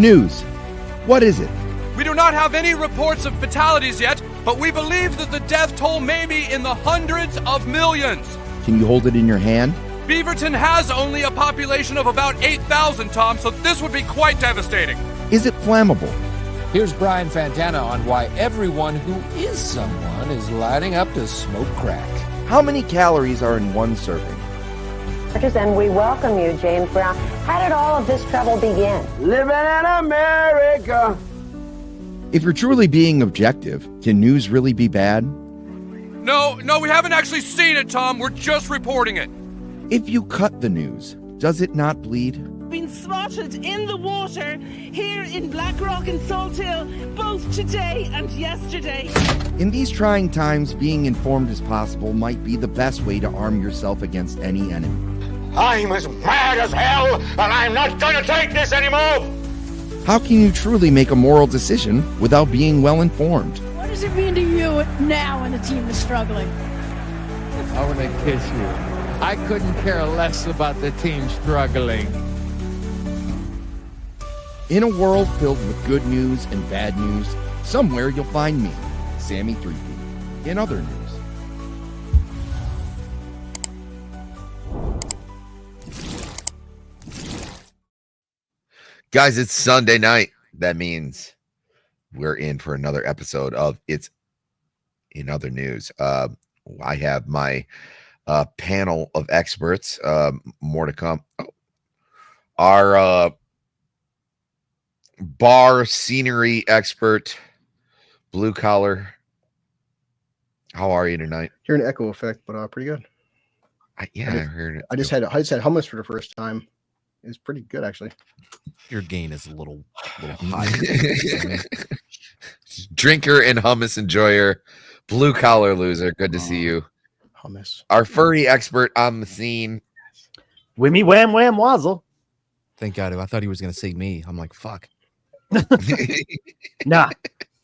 News. What is it? We do not have any reports of fatalities yet, but we believe that the death toll may be in the hundreds of millions. Can you hold it in your hand? Beaverton has only a population of about 8,000, Tom, so this would be quite devastating. Is it flammable? Here's Brian Fantana on why everyone who is someone is lining up to smoke crack. How many calories are in one serving? And we welcome you, James Brown. How did all of this trouble begin? Living in America. If you're truly being objective, can news really be bad? No, we haven't actually seen it, Tom. We're just reporting it. If you cut the news, does it not bleed? Been spotted in the water here in Blackrock and Salt Hill, both today and yesterday. In these trying times, being informed as possible might be the best way to arm yourself against any enemy. I'm as mad as hell, and I'm not gonna take this anymore! How can you truly make a moral decision without being well informed? What does it mean to you now when the team is struggling? I want to kiss you. I couldn't care less about the team struggling. In a world filled with good news and bad news, somewhere you'll find me, Sammy 3P, in other news. Guys, it's Sunday night. That means we're in for another episode of It's in Other News. I have my panel of experts. More to come. Our bar scenery expert, Blue Collar. How are you tonight? Hear an echo effect, but pretty good. I heard it. I just had hummus for the first time. It's pretty good, actually. Your gain is a little high. Drinker and hummus enjoyer, Blue Collar Loser. Good to see you. Hummus. Our furry expert on the scene. Wimmy wham wham wazzle. Thank God. I thought he was going to say me. I'm like, fuck. Nah,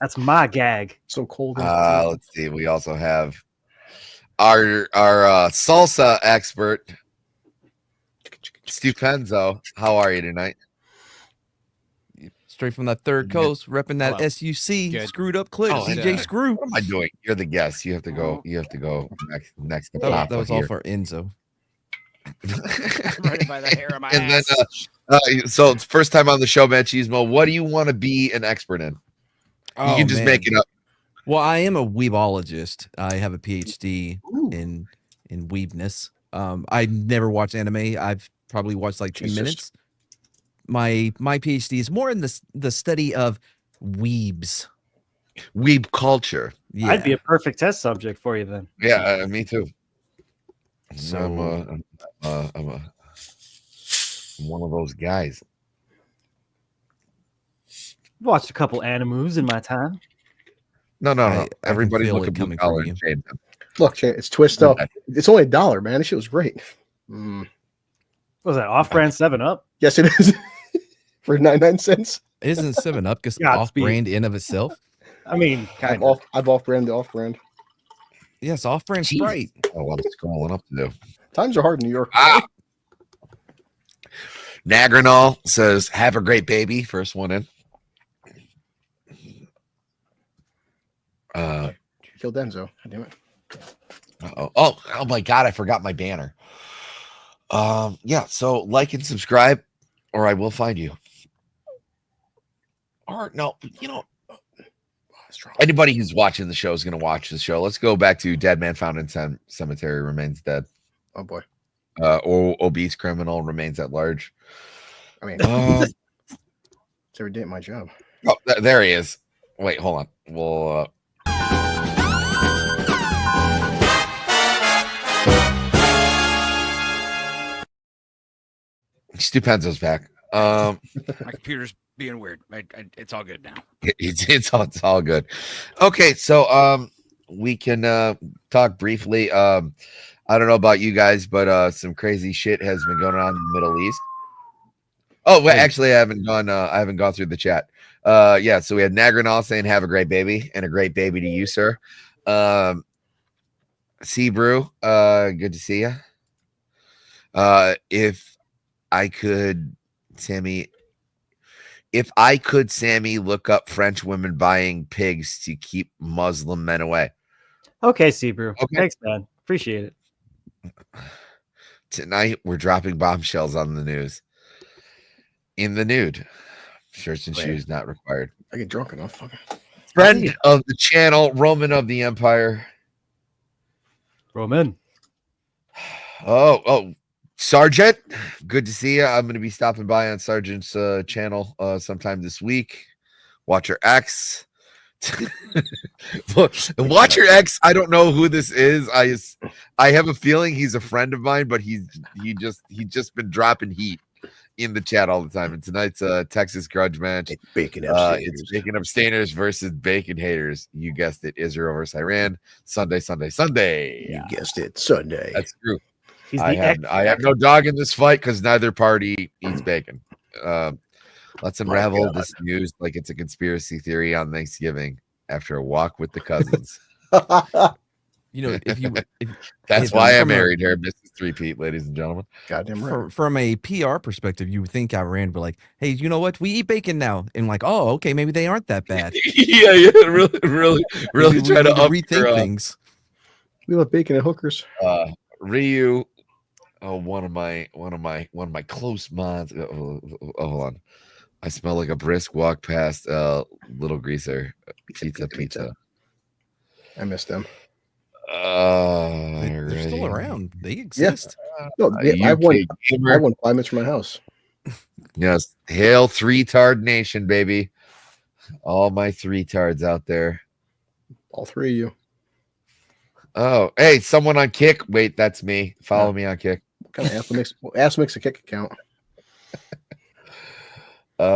that's my gag. So cold. Let's see. We also have our salsa expert, Stupenzo. How are you tonight? Straight from that third coast, repping that SUC Good. Screwed up clip. DJ Screw. What am I doing? You're the guest. You have to go. You have to go next. To That was all here. for Enzo. Running by the hair of my And ass. then, so it's first time on the show, Machismo. What do you want to be an expert in? You can just make it up. Well, I am a weebologist. I have a PhD in weebness. I never watched anime. I've probably watched like 2 minutes. My PhD is more in the study of weebs. Weeb culture. Yeah. I'd be a perfect test subject for you then. Yeah, me too. So I'm one of those guys. Watched a couple animus in my time. No. Everybody's feel looking it coming Blue Collar from and shade them. Look, it's twist up. It's only $1, man. This shit was great. What was that, off-brand 7-Up? Yes, it is. For 99¢. Isn't 7-Up just Yeah, off-brand in of itself? I mean, kind of. I've off-brand the off-brand. Yes, off-brand Sprite. Oh, well, it's scrolling up to do. Times are hard in New York. Nagranol says, "Have a great baby." First one in. Kill Denzo. God damn it. Oh my God! I forgot my banner. Yeah. So like and subscribe, or I will find you. Or no, anybody who's watching the show is going to watch the show. Let's go back to Dead Man Found in Cemetery Remains Dead. Oh boy. Or obese criminal remains at large. I mean, it's every day at my job. Oh, there he is. Wait, hold on. We'll. Stupenzo's back. My computer's being weird. It's all good now. It's all good. Okay, so we can talk briefly. I don't know about you guys, but some crazy shit has been going on in the Middle East. Oh, wait, actually, I haven't gone through the chat. Yeah, so we had Nagranol saying, "Have a great baby," and a great baby to you, sir. Seabrew, good to see you. If I could, Sammy, If I could, Sammy, look up French women buying pigs to keep Muslim men away. Okay, Sebrew. Okay. Thanks, man. Appreciate it. Tonight, we're dropping bombshells on the news. In the nude. Shirts and shoes not required. I get drunk enough. Friend of the channel, Roman of the Empire. Roman. Oh, Sergeant. Good to see you. I'm going to be stopping by on Sergeant's channel sometime this week. Watcher X. Watcher X, I don't know who this is. I have a feeling he's a friend of mine, but he's just been dropping heat in the chat all the time. And tonight's Texas grudge match. It's bacon abstainers. It's bacon abstainers versus bacon haters. You guessed it. Israel versus Iran. Sunday. You guessed it. Sunday. That's true. I have no dog in this fight because neither party eats bacon. Let's unravel this news like it's a conspiracy theory on Thanksgiving after a walk with the cousins. That's why I married her, Mrs. Three-Peat, ladies and gentlemen. Goddamn right. From a PR perspective, you would think Iran would be like, hey, you know what? We eat bacon now. And like, oh, okay, maybe they aren't that bad. yeah, really try to rethink things. We love bacon at hookers. Ryu, one of my close mods. Hold on. I smell like a brisk walk past Little Greaser. Pizza. I missed them. They're still around. They exist. No, I won 5 minutes from my house. Yes. Hail three-tard nation, baby. All my three-tards out there. All three of you. Oh, hey, someone on Kick. Wait, that's me. Follow me on Kick. What kind of ass makes a Kick account? Wow.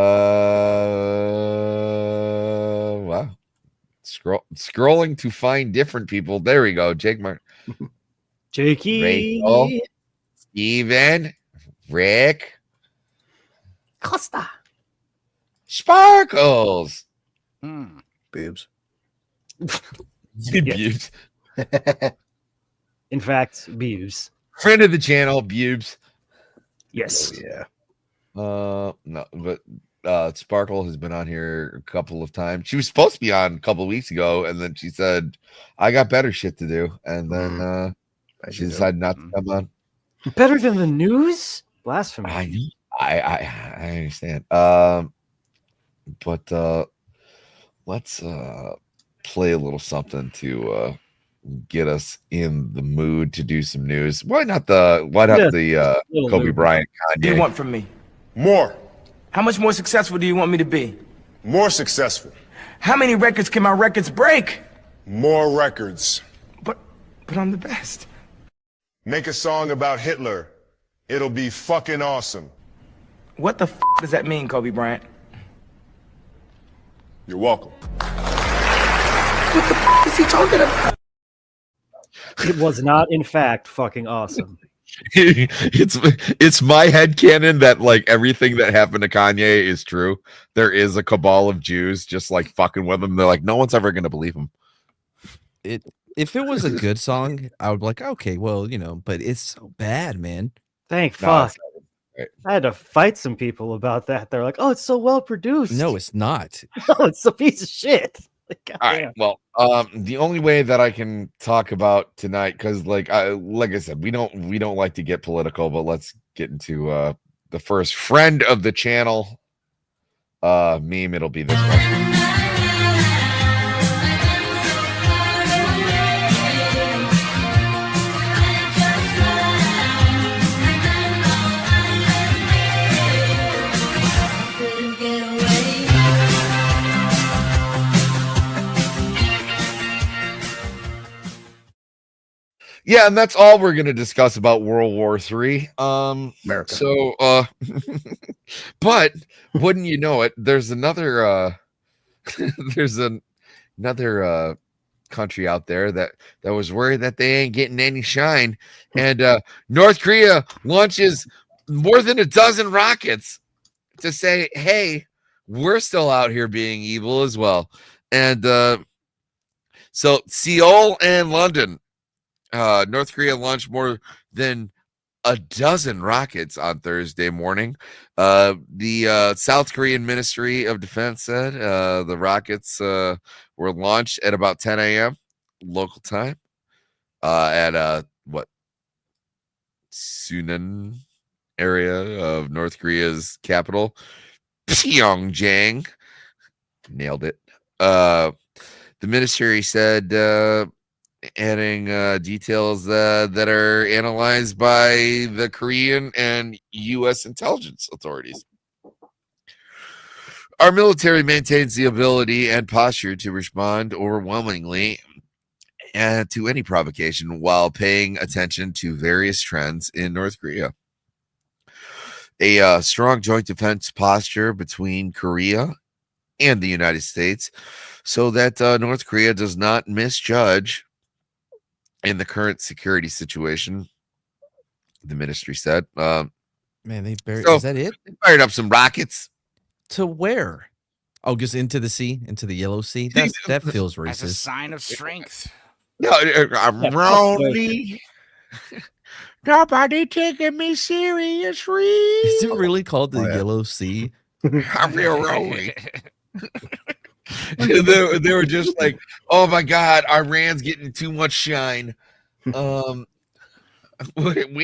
Scrolling to find different people. There we go. Jake Martin. Jakey. Rachel. Steven. Rick. Costa. Sparkles. Boobs. Bubes. In fact, Bubes. Friend of the channel, Bubes. Yes. Oh, yeah. No, but Sparkle has been on here a couple of times. She was supposed to be on a couple of weeks ago, and then she said, I got better shit to do. And then she decided not to come on. Better than the news? Blasphemy. I understand. But let's play a little something to get us in the mood to do some news. Why not the Kobe Bryant Kanye? What do you want from me? More. How much more successful do you want me to be? More successful. How many records can my records break? More records. But I'm the best. Make a song about Hitler. It'll be fucking awesome. What the does that mean, Kobe Bryant? You're welcome. What the is he talking about? It was not, in fact, fucking awesome. It's my headcanon that like everything that happened to Kanye is true. There is a cabal of Jews just like fucking with him. They're like, no one's ever gonna believe him. If it was a good song, I would be like, okay, well, but it's so bad, man. Thank fuck. I had to fight some people about that. They're like, oh, it's so well produced. No, it's not. No, it's a piece of shit. All right. Well, the only way that I can talk about tonight, because like I said, we don't like to get political, but let's get into the first friend of the channel meme. It'll be this one. Yeah, and that's all we're going to discuss about World War III. America. So, but wouldn't you know it? There's another country out there that was worried that they ain't getting any shine, and North Korea launches more than a dozen rockets to say, "Hey, we're still out here being evil as well." And so Seoul and London. North Korea launched more than a dozen rockets on Thursday morning. The South Korean Ministry of Defense said the rockets were launched at about 10 a.m. local time at Sunan area of North Korea's capital, Pyongyang. Nailed it. The ministry said, adding details that are analyzed by the Korean and U.S. intelligence authorities. Our military maintains the ability and posture to respond overwhelmingly to any provocation while paying attention to various trends in North Korea. A strong joint defense posture between Korea and the United States so that North Korea does not misjudge in the current security situation, the ministry said. Man, they buried. So is that it? They fired up some rockets. To where? Oh, just into the sea, into the Yellow Sea. That feels racist. As a sign of strength. No, I'm Ronnie. Nobody taking me seriously. Is it really called the Yellow Sea? I'm real Ronnie. they were just like, oh my God, Iran's getting too much shine. We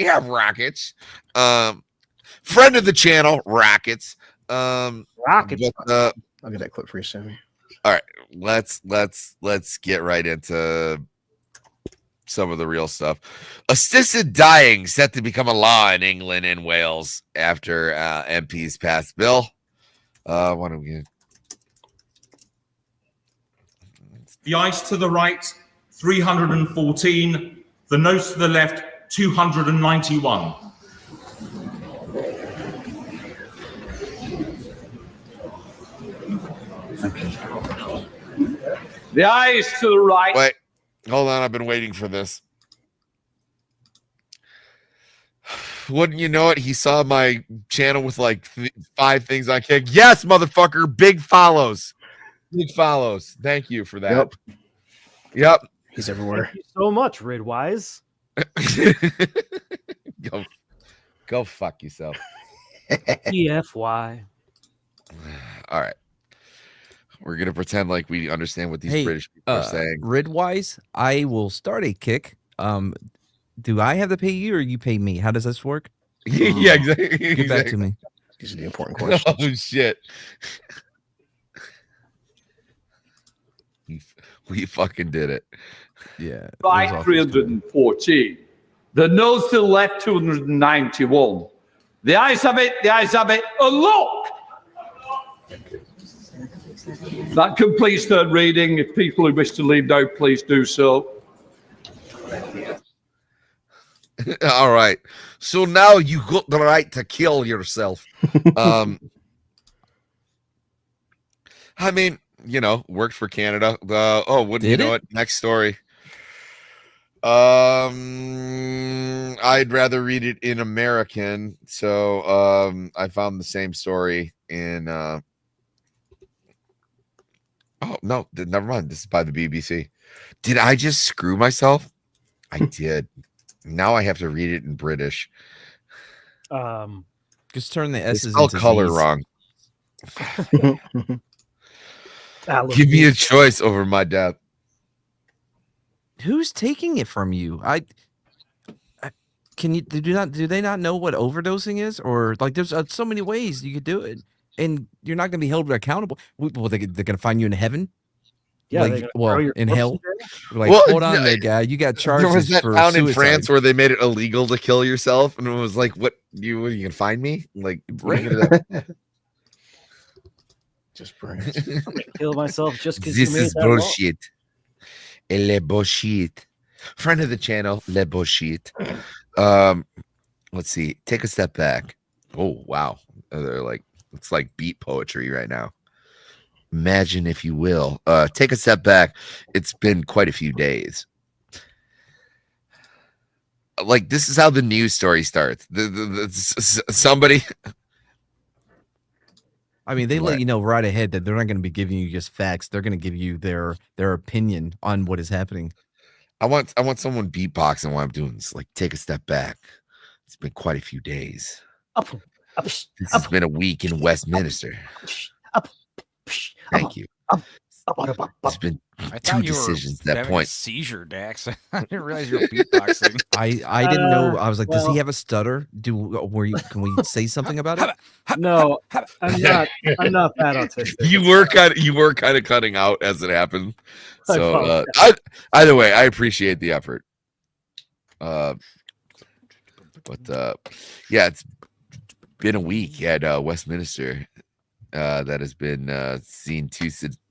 have rockets. Friend of the channel, rockets. Rockets. But, I'll get that clip for you, Sammy. All right, let's get right into some of the real stuff. Assisted dying set to become a law in England and Wales after MPs passed bill. Why don't we? The ayes to the right, 314. The noes to the left, 291. The ayes to the right. Wait, hold on. I've been waiting for this. Wouldn't you know it? He saw my channel with like 5 things on kick. Yes, motherfucker. Big follows. Big follows. Thank you for that. Yep. He's everywhere. Thank you so much, Ridwise. Go fuck yourself. EFY. All right. We're gonna pretend like we understand what these British people are saying. Ridwise, I will start a kick. Do I have to pay you or you pay me? How does this work? Yeah, exactly. Get back to me. These are the important questions. Oh shit. We fucking did it. Yeah. Right, 314. The noes to the left, 291. The ayes have it. The ayes have it. And look! That completes third reading. If people who wish to leave now, please do so. All right. So now you got the right to kill yourself. I mean, you know, worked for Canada. Wouldn't you know it? Next story. I'd rather read it in American. So I found the same story in oh no, never mind. This is by the BBC. Did I just screw myself? I did. Now I have to read it in British. Just turn the S's spell into color Z's. wrong. Give me a choice over my death. Who's taking it from you? Can you do they not know what overdosing is? Or like there's so many ways you could do it and you're not going to be held accountable. Well, they're going to find you in heaven. Yeah, like, in hell. Like, hold on there, guy. You got charges. There was that for town suicide. in France where they made it illegal to kill yourself, and it was like, "What you can find me?" Like, just bring it. I'm gonna kill myself just because This is bullshit. Le bullshit. Friend of the channel, le bullshit. Let's see. Take a step back. Oh wow, they're like it's like beat poetry right now. Imagine, if you will, take a step back. It's been quite a few days. Like, this is how the news story starts. Somebody. I mean, they let you know right ahead that they're not going to be giving you just facts. They're going to give you their opinion on what is happening. I want someone beatboxing while I'm doing this. Like, take a step back. It's been quite a few days. This has been a week in Westminster. Thank you. It's been two decisions at that point. Seizure, Dax. I didn't realize you were beatboxing. I didn't know. I was like, does he have a stutter? Can we say something about it? No, I'm not that autistic. You were kind of cutting out as it happened. So either way, I appreciate the effort. But yeah, it's been a week at Westminster that has been seen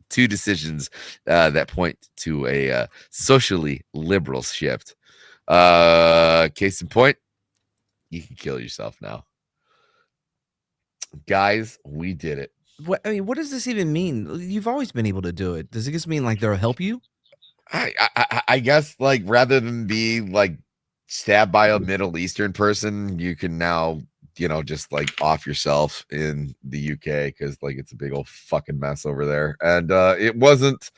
two decisions that point to a socially liberal shift. Case in point, you can kill yourself now. Guys, we did it. What does this even mean? You've always been able to do it. Does it just mean like they'll help you? I guess like rather than be like stabbed by a Middle Eastern person, you can now, just like off yourself in the UK because like it's a big old fucking mess over there. And it wasn't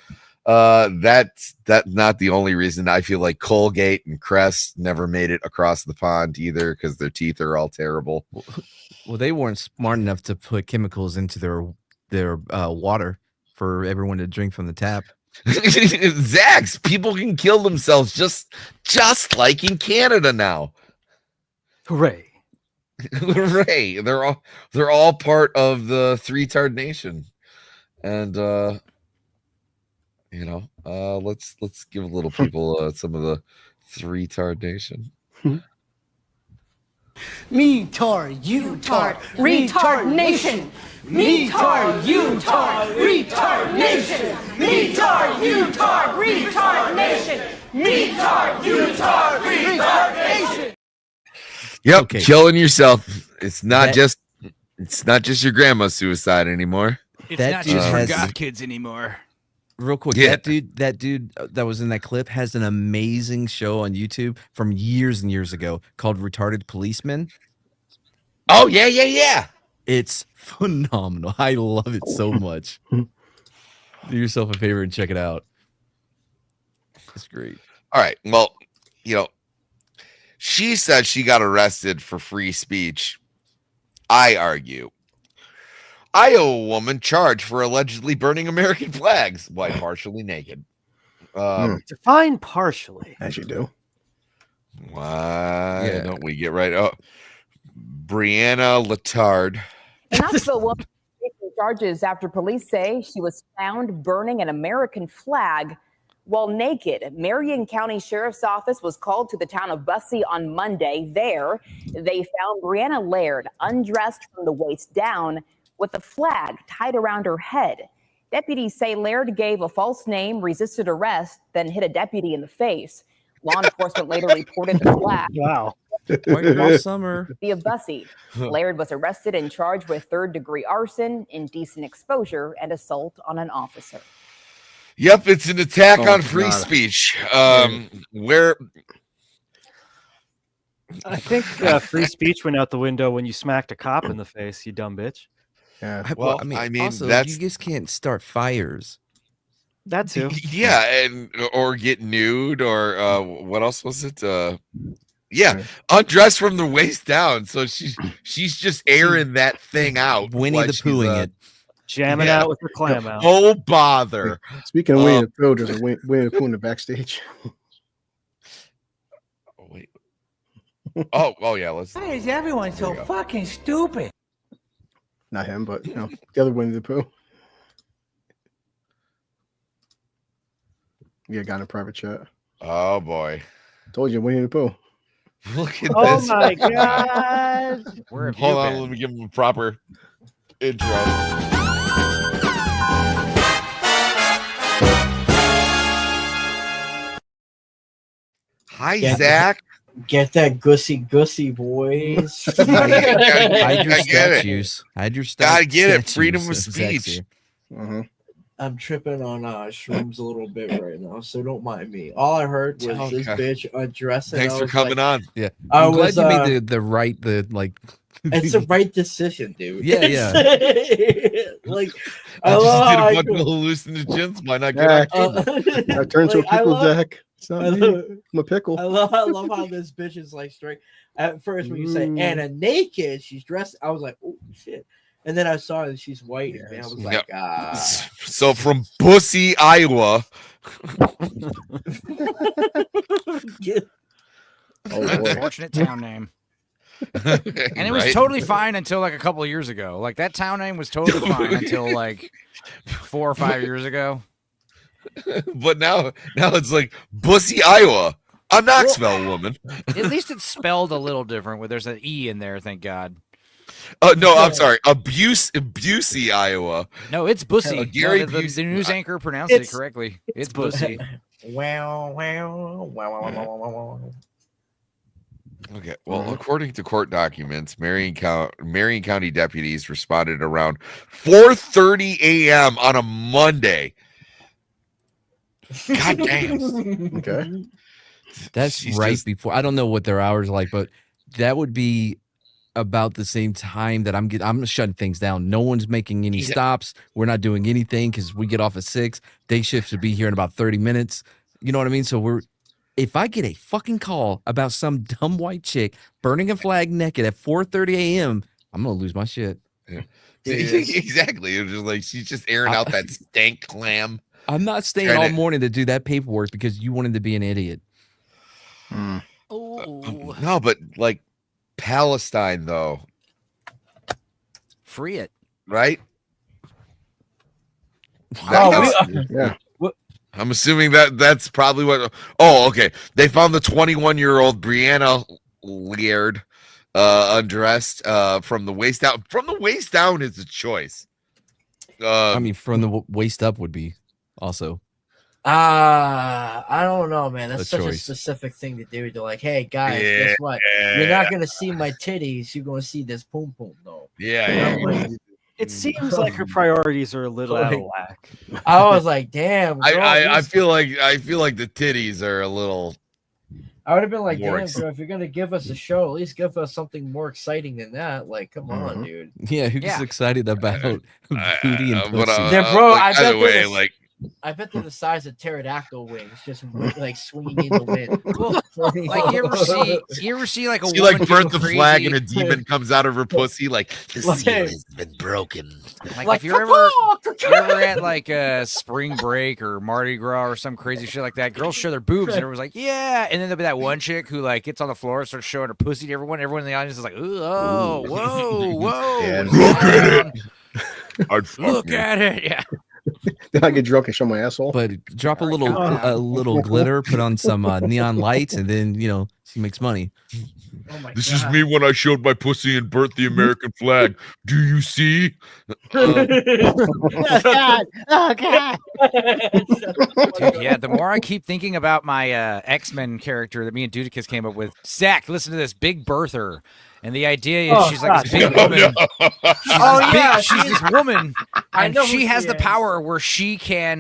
that's not the only reason. I feel like Colgate and Crest never made it across the pond either because their teeth are all terrible. Well, they weren't smart enough to put chemicals into their water for everyone to drink from the tap. Zags, people can kill themselves just like in Canada now. Hooray. Hooray. They're all part of the three-tard nation. And let's give little people some of the three-tard nation. Me tar, you tar, retard nation. Me tar, you tar, retard nation. Me tar, you tar, retard nation. Me tar, you tar, retard nation. Yep, okay. Killing yourself. It's not just your grandma's suicide anymore. It's not just for goth kids anymore. Real quick, Yeah. that dude that was in that clip has an amazing show on YouTube from years and years ago called Retarded Policemen. Oh, yeah. It's phenomenal. I love it so much. Do yourself a favor and check it out. It's great. All right. Well, she said she got arrested for free speech. I argue Iowa woman charged for allegedly burning American flags while partially naked. Define partially. As you do. Why don't we get right? Oh, Brianna Letard. A Knoxville woman facing charges after police say she was found burning an American flag while naked. Marion County Sheriff's Office was called to the town of Bussey on Monday. There, they found Brianna Laird undressed from the waist down with a flag tied around her head. Deputies say Laird gave a false name, resisted arrest, then hit a deputy in the face. Law enforcement later reported the flag. Wow. White girl summer. Of Bussey. Laird was arrested and charged with third-degree arson, indecent exposure, and assault on an officer. Yep, it's an attack on free speech. Where I think free speech went out the window when you smacked a cop in the face, you dumb bitch. Yeah. Well, I mean also, that's you just can't start fires. That too. Yeah, or get nude or what else was it? Undressed from the waist down. So she's just airing that thing out. Winnie the Poohing it. Jamming out with her clam out. Oh, bother. Speaking of Winnie the Pooh, there's a Winnie the Pooh in the backstage. Wait. Oh yeah, let's. Why is everyone so fucking stupid? Not him, but the other Winnie the Pooh. Yeah, got in a private chat. Oh boy. Told you, Winnie the Pooh. Look at this. Oh my god. Hold on, let me give him a proper intro. Hi, Zach. Get that gussy, boys. Hide your statues. Hide your statues. Gotta get it. Freedom of speech. I'm tripping on shrooms a little bit right now, so don't mind me. All I heard was this bitch undressing. Thanks for coming on. Yeah, I'm glad you made the right It's the right decision, dude. Yeah. Like I just did a bunch of hallucinogens. Why not get I turned to a pickle, Zach. It's not me. I'm a pickle. I love how this bitch is like straight. At first, when you say Anna naked, she's dressed. I was like, oh shit. And then I saw that she's white, and I was like, So from Bussy, Iowa. Unfortunate town name. And it was totally fine until like a couple of years ago. Like that town name was totally fine until like 4 or 5 years ago. But now it's like Bussy, Iowa, a Knoxville woman. At least it's spelled a little different. Where there's an E in there, thank God. No, I'm sorry. Busey, Iowa. No, it's Bussy. Gary the Busey. news anchor pronounced it correctly. It's Bussy. wow. Okay. Well, according to court documents, Marion County deputies responded around 4:30 a.m. on a Monday. God damn. Okay. That's before. I don't know what their hours are like, but that would be about the same time that I'm shutting things down. No one's making any stops. We're not doing anything because we get off at 6. Day shift should be here in about 30 minutes. You know what I mean? So if I get a fucking call about some dumb white chick burning a flag naked at 4:30 a.m., I'm gonna lose my shit. Yeah. Exactly. It's just like she's just airing out that stank clam. I'm not staying all morning to do that paperwork because you wanted to be an idiot. No, but like Palestine, though. Free it. Right? Yeah. I'm assuming that's probably what. Oh, okay. They found the 21-year-old Brianna Laird undressed from the waist down. From the waist down is a choice. I mean, from the waist up would be also. I don't know, man. That's such choice. a specific thing to do. To like, hey guys, guess what? You're not gonna see my titties. You're gonna see this poom poom, though. Yeah. It seems like her priorities are a little out of whack. I was like, damn. Girl, I feel like the titties are a little. I would have been like, damn, bro, if you're gonna give us a show, at least give us something more exciting than that. Like, come on, dude. Yeah, who's excited about booty and pussy? Bro, I bet they're the size of pterodactyl wings, just like swinging in the wind. Like you ever see like a she woman like burnt go the flag crazy? and a demon comes out of her pussy like the seal has been broken. Like if you're ever at like a spring break or Mardi Gras or some crazy shit like that, girls show their boobs and everyone's like, yeah, and then there'll be that one chick who like gets on the floor and starts showing her pussy to everyone. Everyone in the audience is like, ooh, oh, whoa, look at it, yeah. Then I get drunk and show my asshole. But drop a little glitter, put on some neon lights, and then she makes money. This is me when I showed my pussy and burnt the American flag. Do you see? Oh God! Dude, yeah, the more I keep thinking about my X-Men character that me and Dudicus came up with, Zach, listen to this, Big Birther. And the idea is she's like this big woman. She's this woman, and she has the power where she can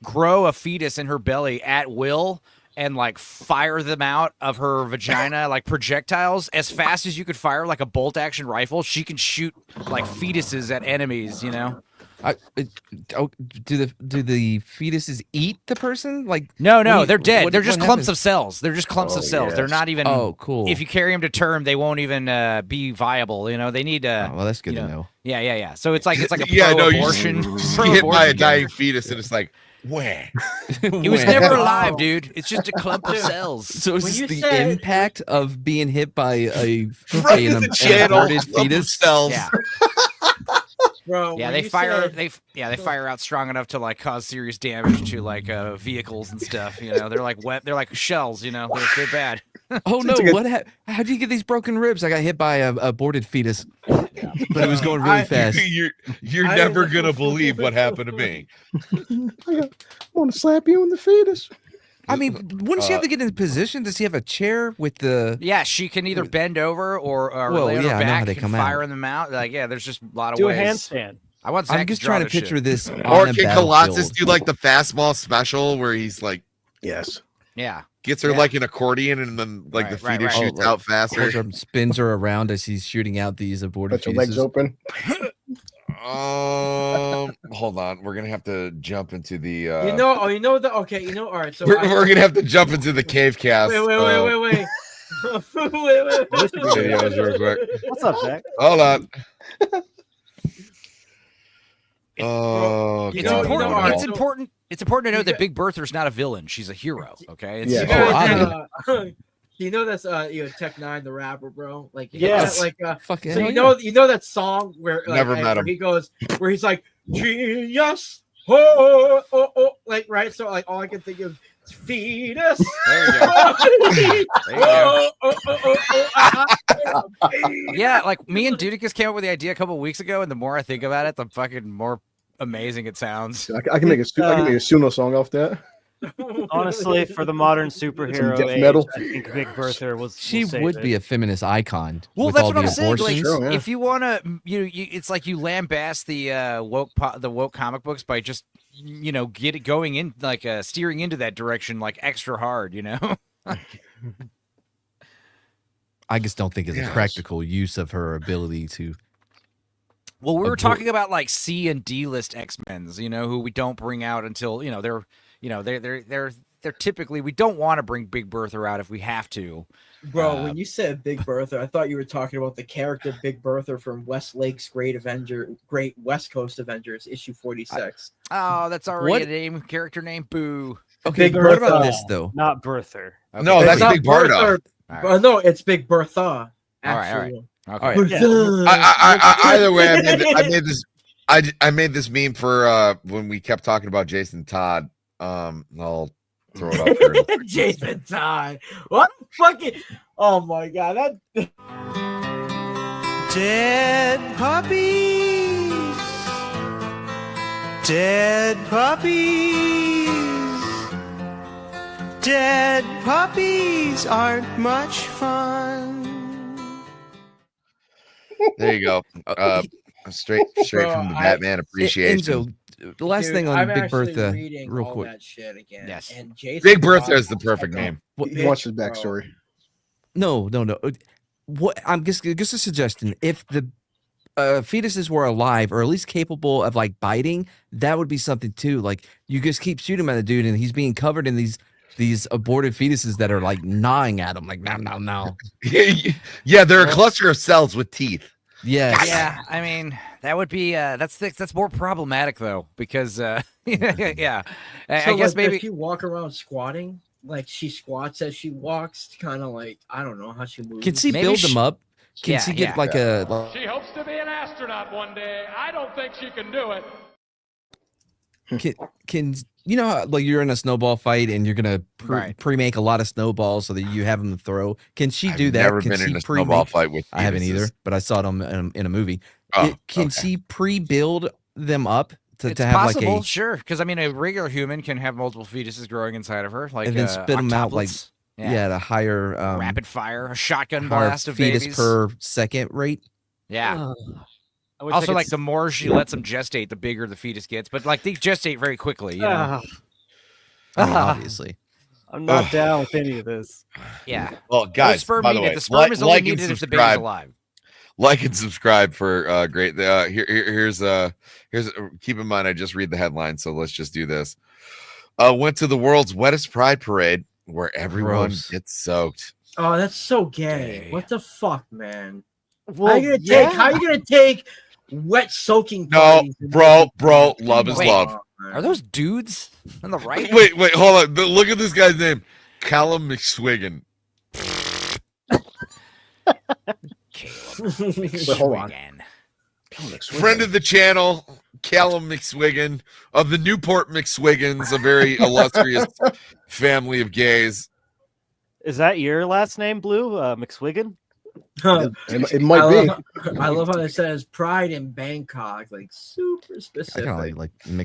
grow a fetus in her belly at will and like fire them out of her vagina like projectiles as fast as you could fire like a bolt action rifle. She can shoot like fetuses at enemies, you know. Do the fetuses eat the person? Like no, they're dead. They're just clumps of cells. They're just clumps of cells. They're not even. Oh, cool. If you carry them to term, they won't even be viable. You know, they need. Well, that's good to know. Yeah. So it's like a pro-abortion. You get hit by a dying fetus, and it's like, where? He was never alive, dude. It's just a clump of cells. So is this the impact of being hit by an aborted fetus? Cells. Yeah. Bro, yeah, they fire out strong enough to like cause serious damage to like vehicles and stuff. You know, they're like shells. You know, they're bad. Oh no! How do you get these broken ribs? I got hit by a aborted fetus, but it was going really fast. You're never gonna believe what happened to me. I want to slap you in the fetus. I mean, wouldn't she have to get in position? Does he have a chair with the? Yeah, she can either bend over or lay on her back and fire them out. Like, yeah, there's just a lot of ways. Do a handstand. I want Zach I'm just trying to picture this. Or can Colossus do like the fastball special where he's like, yes, yeah, gets her like an accordion and then like the fetus shoots out faster, spins her around as he's shooting out these aborted fetuses. Put your legs open. Hold on. We're gonna have to jump into the. You know. All right. So we're gonna have to jump into the cave cast. Wait. wait. Videos real quick. What's up, Zach? Hold on. It's important. It's important to know that Big Bertha's not a villain. She's a hero. Okay. It's you know that's Tech Nine the rapper, bro. Like yes, fucking. So you know that song where never met him. He goes where he's like genius, oh, like right. So like all I can think of is fetus. There you go. Yeah, like me and Dudicus came up with the idea a couple of weeks ago, and the more I think about it, the fucking more amazing it sounds. I can make a Suno song off that. Honestly, for the modern superhero death age, metal. I think Big Bertha was. She would be a feminist icon. Well, with that's all what the I'm saying. Like, abortions. if you want to, it's like you lambast the woke comic books by just get it going in like steering into that direction like extra hard. I just don't think it's a practical use of her ability to. Well, we were talking about like C and D list X-Men's, who we don't bring out until they're typically, we don't want to bring Big Bertha out if we have to. Bro, when you said Big Bertha, I thought you were talking about the character Big Bertha from Westlake's Great West Coast Avengers issue 46. That's already a character name. Boo. Okay, Big what Bertha. about this though? Not Bertha. Okay. No, that's not Big Bertha. Right. No, it's Big Bertha. Actually. All right. Either way, I made this meme for when we kept talking about Jason Todd. I'll throw it up here. Jason Todd. What fucking? Oh my god, that. Dead puppies. Dead puppies. Dead puppies aren't much fun. There you go. Straight from the Batman appreciation. The last thing on Big Bertha, real all quick. That shit again. Yes. And Jason Big Bertha Todd is the perfect name. He wants his backstory. No. What I'm just a suggestion. If the fetuses were alive or at least capable of like biting, that would be something too. Like you just keep shooting at the dude and he's being covered in these aborted fetuses that are like gnawing at him, like no. Yeah, they're a cluster of cells with teeth. Yes. Yeah, I mean that would be that's more problematic though because I guess maybe if you walk around squatting, like she squats as she walks, kind of like I don't know how she moves. Can she build them up? Can she get like a? She hopes to be an astronaut one day. I don't think she can do it. Can how, like you're in a snowball fight and you're gonna pre-make a lot of snowballs so that you have them to throw? Can she do that? Never can been she in a snowball fight with. I haven't either, but I saw it in a movie. Oh, can she pre-build them up to have possible, like a sure? Because I mean, a regular human can have multiple fetuses growing inside of her, like and then spit them out like the higher rapid fire, a shotgun higher blast of fetus babies per second rate. Yeah. Also, like the more she lets them gestate, the bigger the fetus gets. But like they gestate very quickly, I mean, obviously. I'm not down with any of this. Yeah. Well, guys, by the way, the sperm is only needed if the baby's alive. Like and subscribe for great. Here's keep in mind I just read the headline, so let's just do this. Went to the world's wettest pride parade where everyone gets soaked. Oh, that's so gay. What the fuck, man? Well, how are you gonna take wet soaking? No, bro, love is love. Are those dudes on the right? Wait, hold on. Look at this guy's name, Callum McSwiggan. Hold on. Friend of the channel, Callum McSwiggan of the Newport McSwiggins, a very illustrious family of gays. Is that your last name, Blue? McSwiggan? It might be. I love how it says pride in Bangkok, like super specific.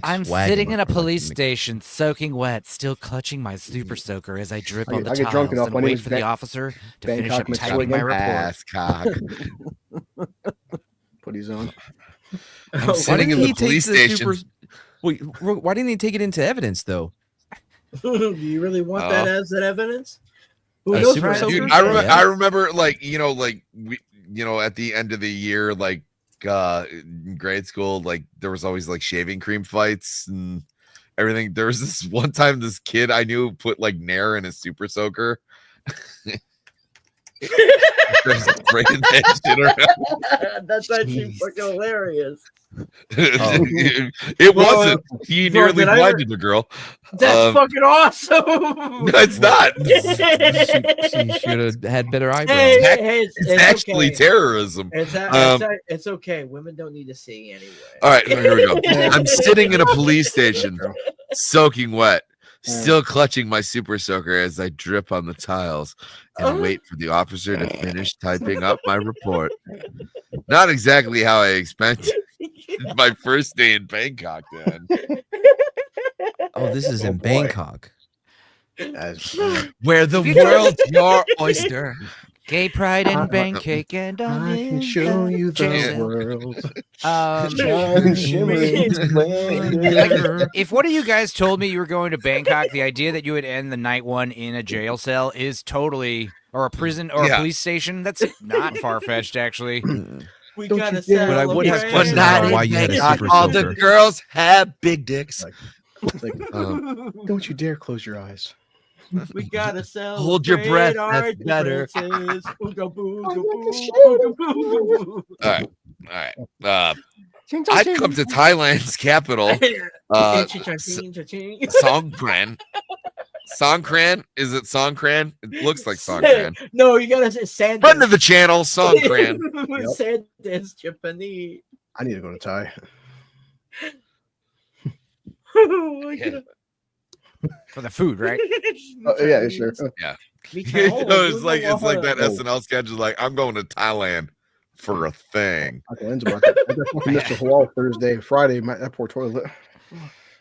I'm sitting in a police station, soaking wet, still clutching my super soaker as I drip on the I get tiles drunk enough. and My name wait is for the officer to finish up Bangkok typing my McSwiggan. report. Ass cock. Put his on. I'm sitting in the police station. Wait, why didn't he take it into evidence though? Do you really want that as an evidence? Who knows? super Dude, I remember, like we, at the end of the year, like in grade school, like there was always like shaving cream fights and everything. There was this one time this kid I knew put like Nair in his super soaker. Spraying that shit around. That's actually fucking hilarious. It wasn't. He nearly blinded the girl. That's fucking awesome. No, it's not. She should have had better eyebrows. Hey, it's actually okay. terrorism. It's okay. Women don't need to see anyway. All right, here we go. I'm sitting in a police station, soaking wet, still clutching my super soaker as I drip on the tiles and wait for the officer to finish typing up my report. Not exactly how I expected my first day in Bangkok then. Oh, this is in Bangkok. Where the world's your oyster. Gay pride and Bangkok, and I can show you the world. If one of you guys told me you were going to Bangkok, the idea that you would end the night one in a jail cell is totally, or a prison or a police station, that's not far-fetched, actually. We Don't gotta you celebrate. But I would have questions Not about in why you had a Bangkok. super All the soaker. girls have big dicks. Don't you dare close your eyes. We gotta celebrate. Hold your breath, our that's better. differences. Ooga booga boo, ooga boo. All right. I'd come to Thailand's capital, Songkran. Songkran? Is it Songkran? It looks like Songkran. No, you gotta say Sanders. Friend of the channel, Songkran. Sanders, Japanese. I need to go to Thai. Oh my God. For the food, right? Yeah, sure. Yeah. Me You too. know, it's like that Oh. SNL sketch is like, I'm going to Thailand for a thing. I definitely missed the Halal Thursday, Friday. That poor toilet.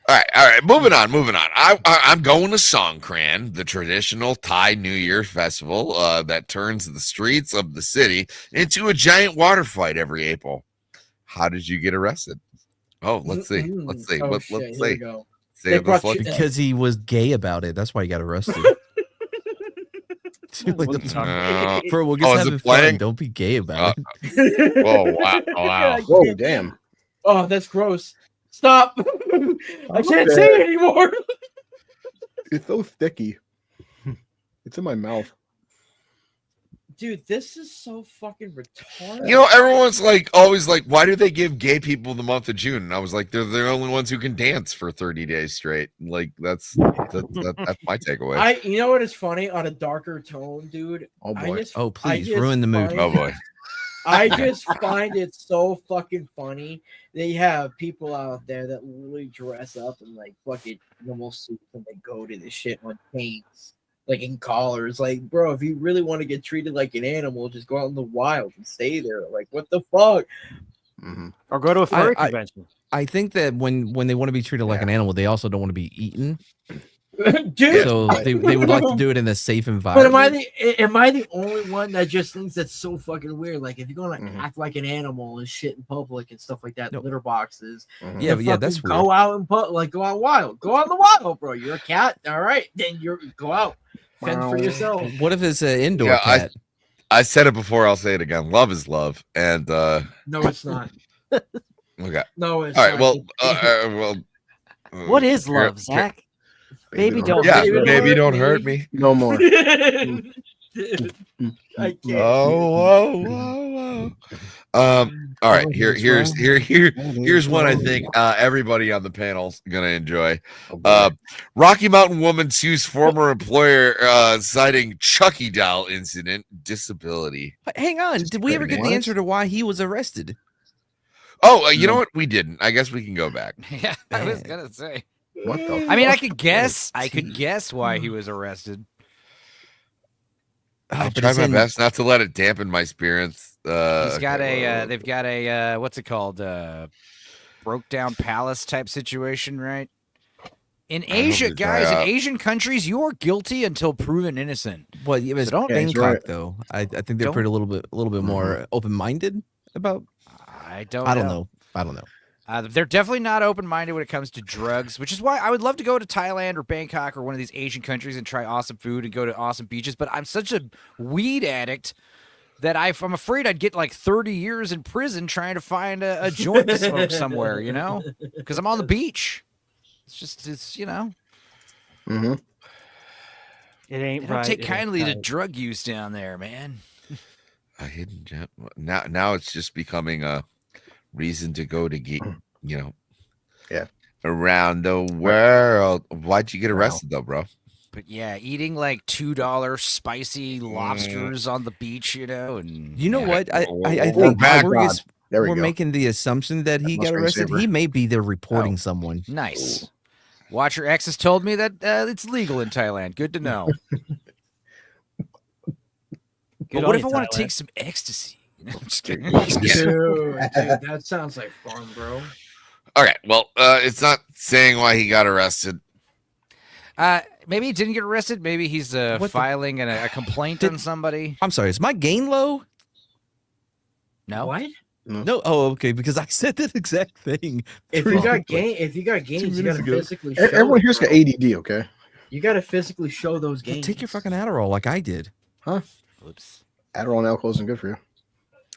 All right. Moving on. I'm going to Songkran, the traditional Thai New Year festival that turns the streets of the city into a giant water fight every April. How did you get arrested? Oh, let's see. Let's see. Let's see. Say it before- Because he was gay about it. That's why he got arrested. We're just having fun. Don't be gay about it. Oh, wow. Whoa, damn. Oh, that's gross. Stop. I can't say it anymore. It's so sticky. It's in my mouth. Dude, this is so fucking retarded. You know, everyone's like, always like, why do they give gay people the month of June? And I was like, they're the only ones who can dance for 30 days straight. Like, that's my takeaway. You know what is funny? On a darker tone, dude. Oh boy. Please ruin the mood. Oh boy. I just find it so fucking funny that you have people out there that literally dress up in like fucking animal suits and they go to this shit on paints, like in collars. Like, bro, if you really want to get treated like an animal, just go out in the wild and stay there. Like, what the fuck? Mm-hmm. Or go to a furry convention. I think that when they want to be treated like an animal, they also don't want to be eaten. Dude, So they would like to do it in a safe but environment. am I the only one that just thinks that's so fucking weird? Like, if you're gonna act like an animal and shit in public and stuff like that, litter boxes. Yeah, then yeah, that's fucking go out and go out wild. Go out in the wild, bro. You're a cat, all right? Then go out, fend for yourself. What if it's an indoor Yeah, cat? I said it before, I'll say it again. Love is love. And No, it's not. okay. No, it's all right. not. What is love, Zach? Baby, don't. Yeah, baby, don't hurt me. No more. I can't. Whoa. All right. Here's one I think everybody on the panel's gonna enjoy. Rocky Mountain woman sues former employer citing Chucky doll incident disability. Hang on. Did we ever get the answer to why he was arrested? Oh, you know what? We didn't. I guess we can go back. Yeah, I was gonna say. What the? I mean, I could guess why he was arrested. I try my best not to let it dampen my spirits. He's got they've got a what's it called? Broke down palace type situation, right? In Asia, guys, in Asian countries, you are guilty until proven innocent. Well, yeah, but So don't Bangkok though. I think they're pretty a little bit more open minded about. I don't know. I don't know. They're definitely not open-minded when it comes to drugs, which is why I would love to go to Thailand or Bangkok or one of these Asian countries and try awesome food and go to awesome beaches. But I'm such a weed addict that I'm afraid I'd get like 30 years in prison trying to find a joint to smoke somewhere, you know, because I'm on the beach. It's you know. Mm-hmm. It ain't They don't right. take it ain't kindly to right. drug use down there, man. A hidden gem. Now it's just becoming a reason to go to get, you know, around the world. Why'd you get arrested though, bro? But yeah, eating like $2 spicy lobsters on the beach, you know, and You know what? I We're think back. we're making the assumption that he got arrested. He may be there reporting someone. Nice. Watcher X has told me that it's legal in Thailand. Good to know. But what if I want to take some ecstasy? I'm just kidding. Dude, that sounds like fun, bro. Okay, well, it's not saying why he got arrested. Maybe he didn't get arrested. Maybe he's filing a complaint on somebody. I'm sorry. Is my gain low? No. What? No. Oh, okay. Because I said that exact thing. If you got gains, you gotta physically show Everyone it, here's got bro. ADD, okay? You gotta physically show those gains. Take your fucking Adderall like I did. Huh? Oops. Adderall and alcohol isn't good for you.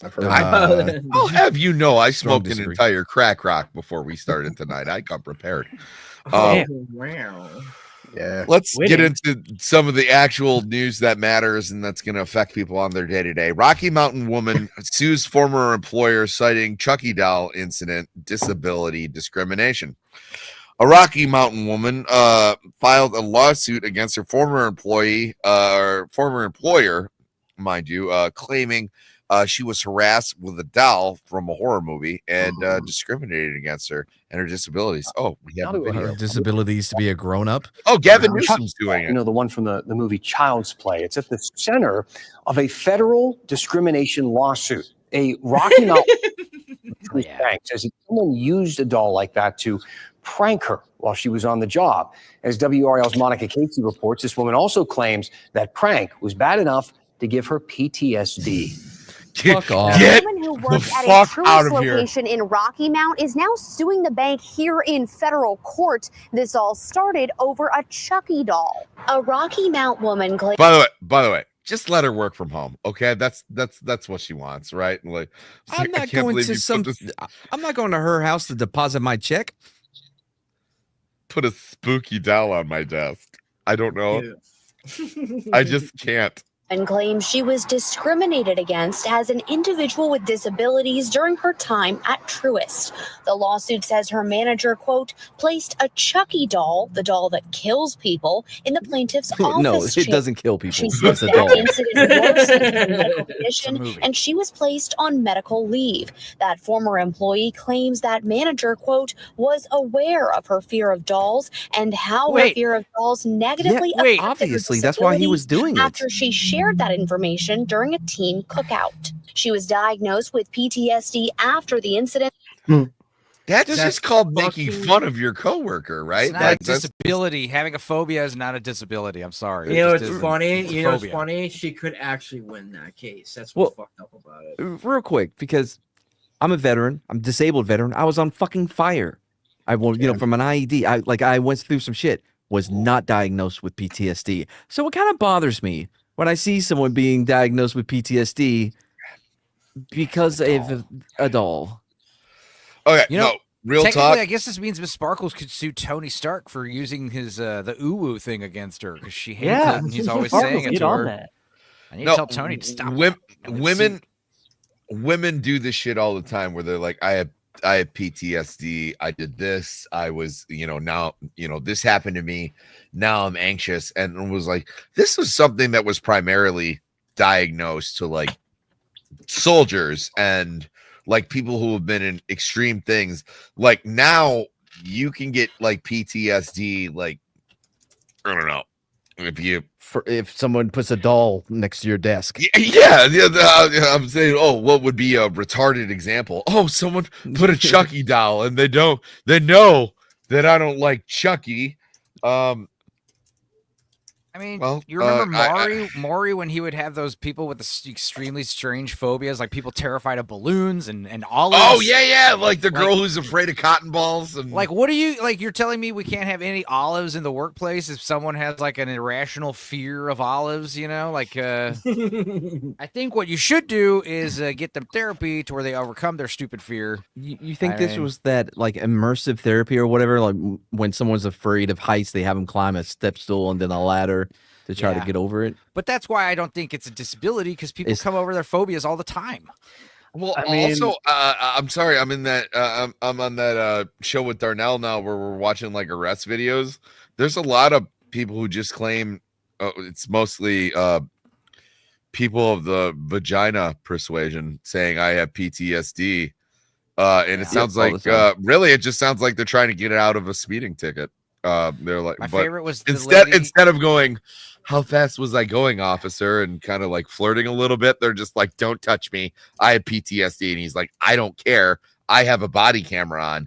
I've heard. I'll have you know, I smoked an disagree. entire crack rock before we started tonight. I got prepared. Wow. Yeah. Let's get into some of the actual news that matters and that's going to affect people on their day-to-day. Rocky Mountain woman sues former employer citing Chucky doll incident, disability discrimination. A Rocky Mountain woman filed a lawsuit against her former employer, mind you, claiming she was harassed with a doll from a horror movie and discriminated against her and her disabilities. Oh, we have a video. Disabilities to be a grown-up. Oh, Gavin Newsom's doing it. You know, the one from the movie Child's Play. It's at the center of a federal discrimination lawsuit. A Rocky Mountain bank says that someone used a doll like that to prank her while she was on the job. As WRL's Monica Casey reports, this woman also claims that prank was bad enough to give her PTSD. Fuck off. A woman who worked at a Truist location in Rocky Mount is now suing the bank here in federal court. This all started over a Chucky doll. A Rocky Mount woman claimed. By the way, just let her work from home, okay? That's what she wants, right? Like, I'm not going to I'm not going to her house to deposit my check. Put a spooky doll on my desk. I don't know. I just can't. And claims she was discriminated against as an individual with disabilities during her time at Truist. The lawsuit says her manager, quote, placed a Chucky doll, the doll that kills people, in the plaintiff's office. No, it doesn't kill people. She It's says a that doll. incident worsened her medical condition, and she was placed on medical leave. That former employee claims that manager, quote, was aware of her fear of dolls and how her fear of dolls negatively affected her obviously, that's why he was doing it. after she shared that information during a team cookout. She was diagnosed with PTSD after the incident. That's just called making fun of your coworker, right? It's not a disability. Having a phobia is not a disability. I'm sorry. You know It what's just isn't. funny? It's a You know what's phobia. funny? She could actually win that case. That's what's fucked up about it. Real quick, because I'm a veteran. I'm a disabled veteran. I was on fucking fire. I will, you know, from an IED. I went through some shit. Was not diagnosed with PTSD. So it kind of bothers me when I see someone being diagnosed with PTSD because of a doll. Okay, You know, real technically, talk. I guess this means Miss Sparkles could sue Tony Stark for using his the uwu thing against her because she hates it and he's always saying it to her. I need to tell Tony to stop. Women do this shit all the time where they're like, I have PTSD. I did this. I was, now, this happened to me. Now I'm anxious. And it was like, this was something that was primarily diagnosed to like soldiers and like people who have been in extreme things. Like now you can get like PTSD, like, I don't know. If someone puts a doll next to your desk. Yeah, I'm saying, what would be a retarded example? Oh, someone put a Chucky doll and they know that I don't like Chucky. I mean, Well, you remember Maury when he would have those people with the extremely strange phobias, like people terrified of balloons and olives. Oh yeah, like the girl who's afraid of cotton balls. And like, what are you like? You're telling me we can't have any olives in the workplace if someone has like an irrational fear of olives? You know, like I think what you should do is get them therapy to where they overcome their stupid fear. You think this was that like immersive therapy or whatever? Like when someone's afraid of heights, they have them climb a step stool and then a ladder to try to get over it. But that's why I don't think it's a disability, because people come over their phobias all the time. Well, also, I'm sorry, I'm in that I'm on that show with Darnell now where we're watching like arrest videos. There's a lot of people who just claim it's mostly people of the vagina persuasion saying I have PTSD. And it sounds like really it just sounds like they're trying to get out of a speeding ticket. They're like, my favorite was instead of going, how fast was I going, officer, and kind of like flirting a little bit, they're just like, don't touch me, I have PTSD. And he's like, I don't care, I have a body camera on,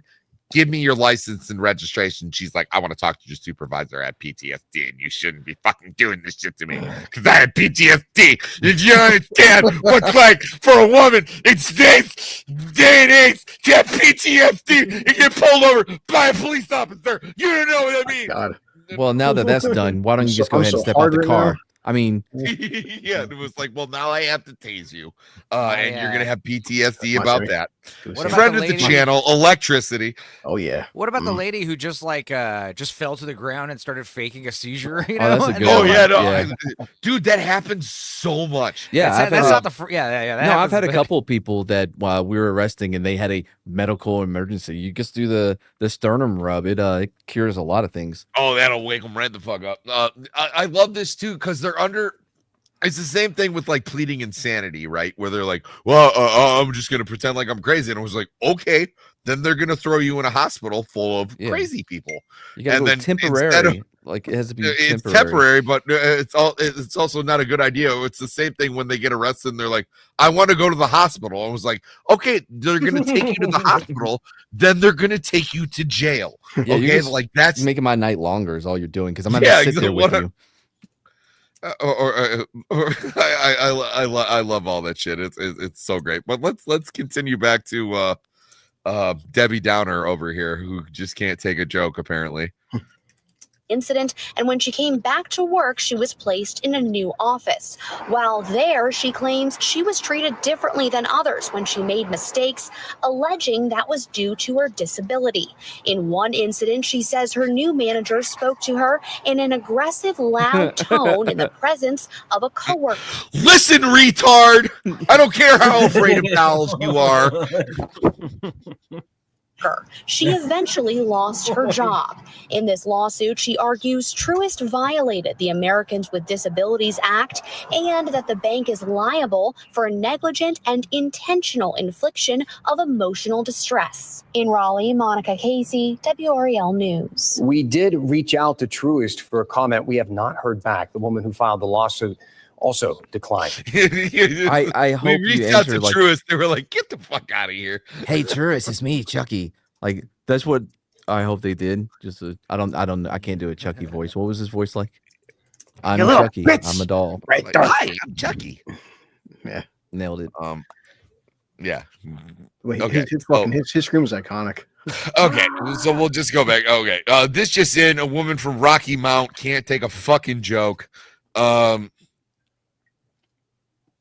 give me your license and registration. She's like, I want to talk to your supervisor. I have PTSD and you shouldn't be fucking doing this shit to me because I have PTSD. Did you understand what's like for a woman in today's day and age to have PTSD and get pulled over by a police officer? You don't know what I mean. God. Well, now that that's done, why don't you just go ahead and step out the car? I mean, yeah, it was like, well, now I have to tase you, and you're gonna have PTSD about that. Friend of the channel, electricity. Oh yeah. What about the lady who just like just fell to the ground and started faking a seizure? You Oh, know? that's a good Oh one. yeah, no, Yeah. dude, that happens so much. Yeah, that's not the yeah. That No, I've happens, had a but- couple of people that while we were arresting and they had a medical emergency. You just do the sternum rub. It cures a lot of things. Oh, that'll wake them right the fuck up. I love this too because they're under. It's the same thing with like pleading insanity, right? Where they're like, well, I'm just going to pretend like I'm crazy. And I was like, okay, then they're going to throw you in a hospital full of crazy people. You got to go then temporary. Like it has to be it's temporary. temporary, but it's also not a good idea. It's the same thing when they get arrested and they're like, I want to go to the hospital. I was like, okay, they're going to take you to the hospital. Then they're going to take you to jail. Yeah, you're okay, just like that's making my night longer is all you're doing because I'm going to sit there with you. I love all that shit. It's so great. But let's continue back to Debbie Downer over here, who just can't take a joke apparently. Incident, and when she came back to work, she was placed in a new office. While there, she claims she was treated differently than others when she made mistakes, alleging that was due to her disability. In one incident, she says her new manager spoke to her in an aggressive, loud tone in the presence of a coworker. Listen, retard! I don't care how afraid of owls you are. She eventually lost her job. In this lawsuit, she argues Truist violated the Americans with Disabilities Act and that the bank is liable for negligent and intentional infliction of emotional distress. In Raleigh, Monica Casey, WREL News. We did reach out to Truist for a comment. We have not heard back. The woman who filed the lawsuit also declined. I hope we you reached out to answer, like, Truist. They were like, get the fuck out of here. Hey, Truist, it's me, Chucky. Like that's what I hope they did. Just I can't do a Chucky voice. What was his voice like? I'm Chucky. I'm a doll. Right, hi, I'm Chucky. Yeah, nailed it. Yeah. Wait, Okay. His scream was iconic. Okay, so we'll just go back. Okay, this just in: a woman from Rocky Mount can't take a fucking joke.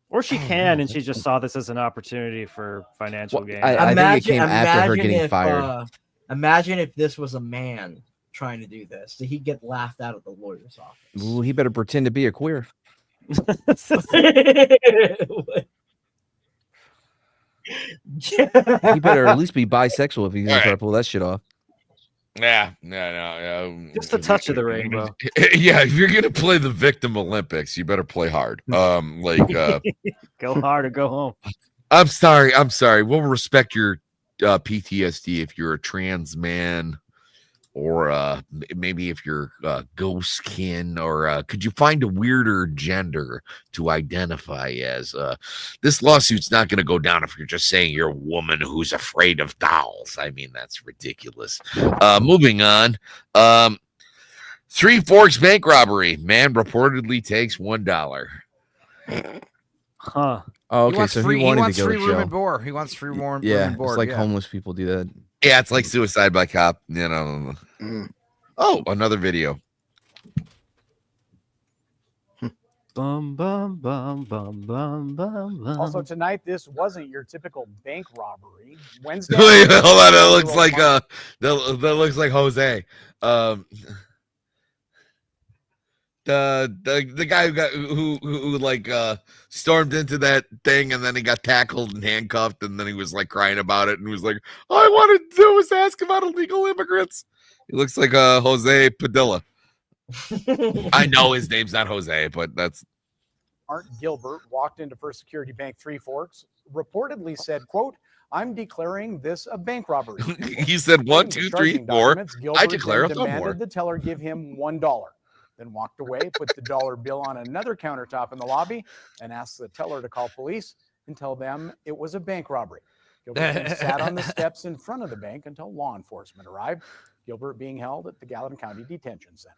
Or she can, and she just saw this as an opportunity for financial gain. I think it came after her getting fired. Imagine if this was a man trying to do this. Did he get laughed out of the lawyer's office? Ooh, he better pretend to be a queer. He better at least be bisexual if he's gonna try to pull that shit off. Yeah, no. Just a touch of the rainbow. Yeah, if you're gonna play the victim Olympics, you better play hard. Go hard or go home. I'm sorry. We'll respect your PTSD if you're a trans man, or maybe if you're ghost kin, or could you find a weirder gender to identify as? This lawsuit's not going to go down if you're just saying you're a woman who's afraid of dolls. I mean, that's ridiculous. Moving on. Three Forks bank robbery. Man reportedly takes $1. Huh. Oh, He okay. wants So free, he wanted wants to go free to room jail. and board. He wants free room Yeah, and board. it's like yeah. homeless people do that. Yeah, it's like suicide by cop. You know. Oh, another video. Bum bum bum bum bum bum bum. Also tonight, this wasn't your typical bank robbery. Wednesday. Wait, hold on. That looks like that looks like Jose. The guy who like stormed into that thing and then he got tackled and handcuffed and then he was like crying about it and was like, all I wanted to do was ask about illegal immigrants. He looks like Jose Padilla. I know his name's not Jose, but that's Art Gilbert walked into First Security Bank Three Forks, reportedly said, quote, "I'm declaring this a bank robbery." he said 1, 2, 3, 4. Gilbert I declare a then thumb demanded war. the teller give him $1, then walked away, put the dollar bill on another countertop in the lobby, and asked the teller to call police and tell them it was a bank robbery. Gilbert then sat on the steps in front of the bank until law enforcement arrived. Gilbert being held at the Gallatin County Detention Center.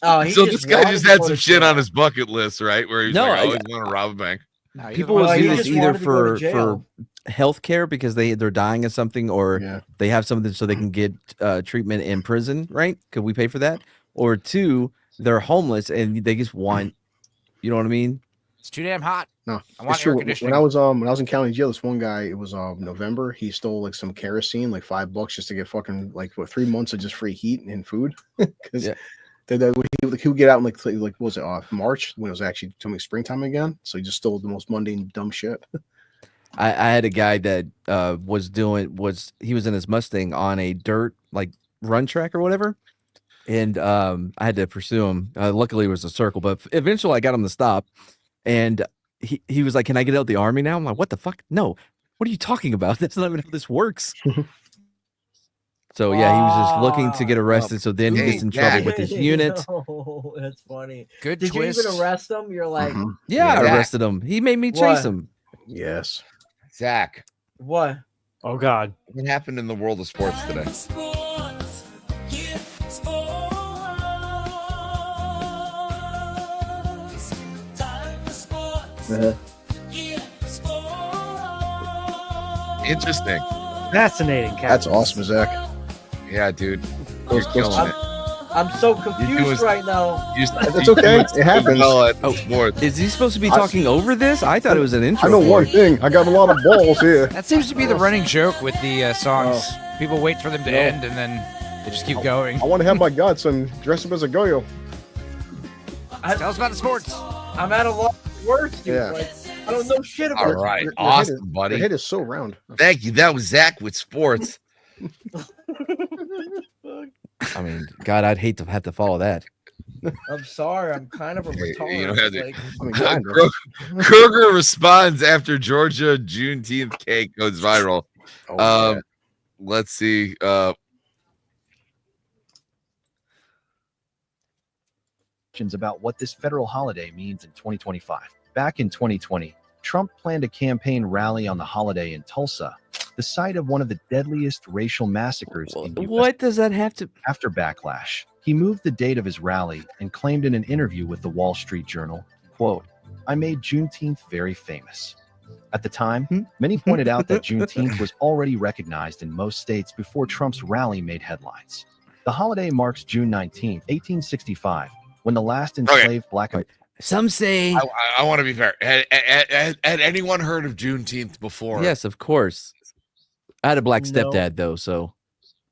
Oh, So this guy just had some shit on his bucket list, right? Where he's like, I always want to rob a bank. People will do this either for health care because they're dying of something or they have something so they can get treatment in prison, right? Could we pay for that? Or two, they're homeless and they just want, you know what I mean? It's too damn hot. No, I want it's true. air conditioning. When I was in county jail, this one guy, it was November. He stole like some kerosene, like $5 just to get fucking like 3 months of just free heat and food. Because he would get out in like what was it March when it was actually coming springtime again. So he just stole the most mundane dumb shit. I had a guy that he was in his Mustang on a dirt like run track or whatever. And I had to pursue him. Luckily it was a circle, but eventually I got him to stop. And he was like, "Can I get out of the army now?" I'm like, "What the fuck? No. What are you talking about? That's not even how this works." So yeah, he was just looking to get arrested. So then he gets in trouble with his unit. No, that's funny. Good Did twist. you even arrest him? You're like, Yeah, I arrested him. He made me chase him. Yes. Zach. What? Oh God. What happened in the world of sports today? Interesting. Fascinating. Captain. That's awesome, Zach. Yeah, dude. You're killing it. I'm so confused right now. It's okay. It happens. Is he supposed to be talking over this? I thought it was an intro. I know one thing. I got a lot of balls here. That seems to be the running joke with the songs. People wait for them to end and then they just keep going. I want to have my guts and dress up as a Goyo. Tell us about the sports. I'm at a lot of words, dude. Yeah. Like, I don't know shit about All it. right. Your Awesome, head buddy. Your head is so round. Thank you. That was Zach with sports. I mean, God, I'd hate to have to follow that. I'm sorry. I'm kind of a retard. You don't have to- Like, Kroger responds after Georgia Juneteenth cake goes viral. Oh, Let's see. About what this federal holiday means in 2025. Back in 2020, Trump planned a campaign rally on the holiday in Tulsa, the site of one of the deadliest racial massacres in US. What does that have to? After backlash, he moved the date of his rally and claimed in an interview with the Wall Street Journal, quote, "I made Juneteenth very famous." At the time, many pointed out that Juneteenth was already recognized in most states before Trump's rally made headlines. The holiday marks June 19th, 1865, when the last enslaved black Americans. Some say. I want to be fair. Had anyone heard of Juneteenth before? Yes, of course. I had a black No. stepdad though, so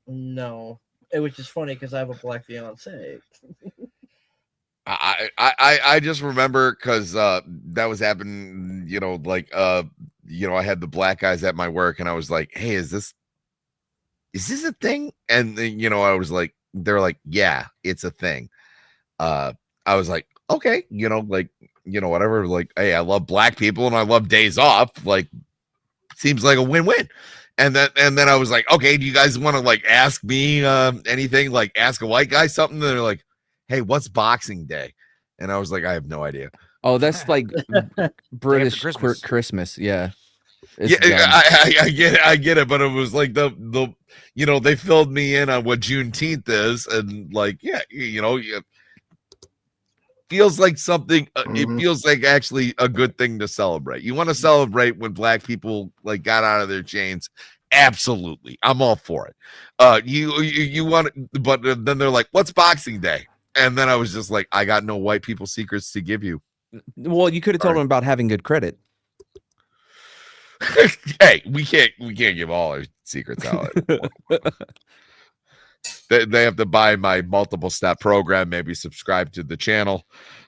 no, it was just funny because I have a black fiance. I just remember because that was happening. I had the black guys at my work, and I was like, "Hey, is this a thing?" And then, I was like, "They're like, yeah, it's a thing." I was like, "Okay, whatever." Like, hey, I love black people and I love days off. Like, seems like a win-win. And then I was like, "Okay, do you guys want to like ask me anything? Like, ask a white guy something?" And they're like, "Hey, what's Boxing Day?" And I was like, "I have no idea." oh, that's like British Christmas. Christmas. Yeah. I get it, but it was like the they filled me in on what Juneteenth is, and like feels like something. It feels like actually a good thing to celebrate. You want to celebrate when Black people like got out of their chains. Absolutely, I'm all for it. You want, but then they're like, "What's Boxing Day?" And then I was just like, "I got no white people secrets to give you." Well, you could have told them about having good credit. Hey, we can't give all our secrets out. They have to buy my multiple step program, maybe subscribe to the channel.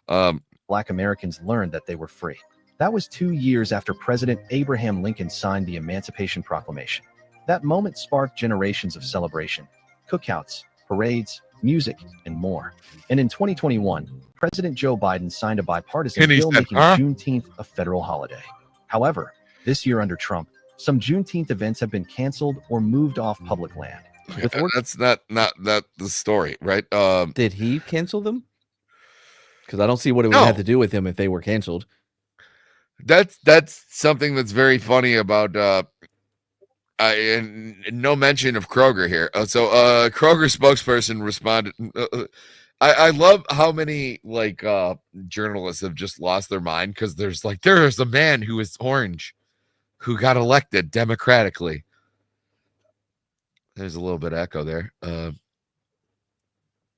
Black Americans learned that they were free. That was 2 years after President Abraham Lincoln signed the Emancipation Proclamation. That moment sparked generations of celebration, cookouts, parades, music, and more. And in 2021, President Joe Biden signed a bipartisan bill making Juneteenth a federal holiday. However, this year under Trump, some Juneteenth events have been canceled or moved off public land. That's not the story, right? Did he cancel them? Because I don't see what it would have to do with him if they were canceled. That's something that's very funny about and no mention of Kroger here. So Kroger spokesperson responded. I love how many journalists have just lost their mind because there's a man who is orange who got elected democratically. There's a little bit of echo there. No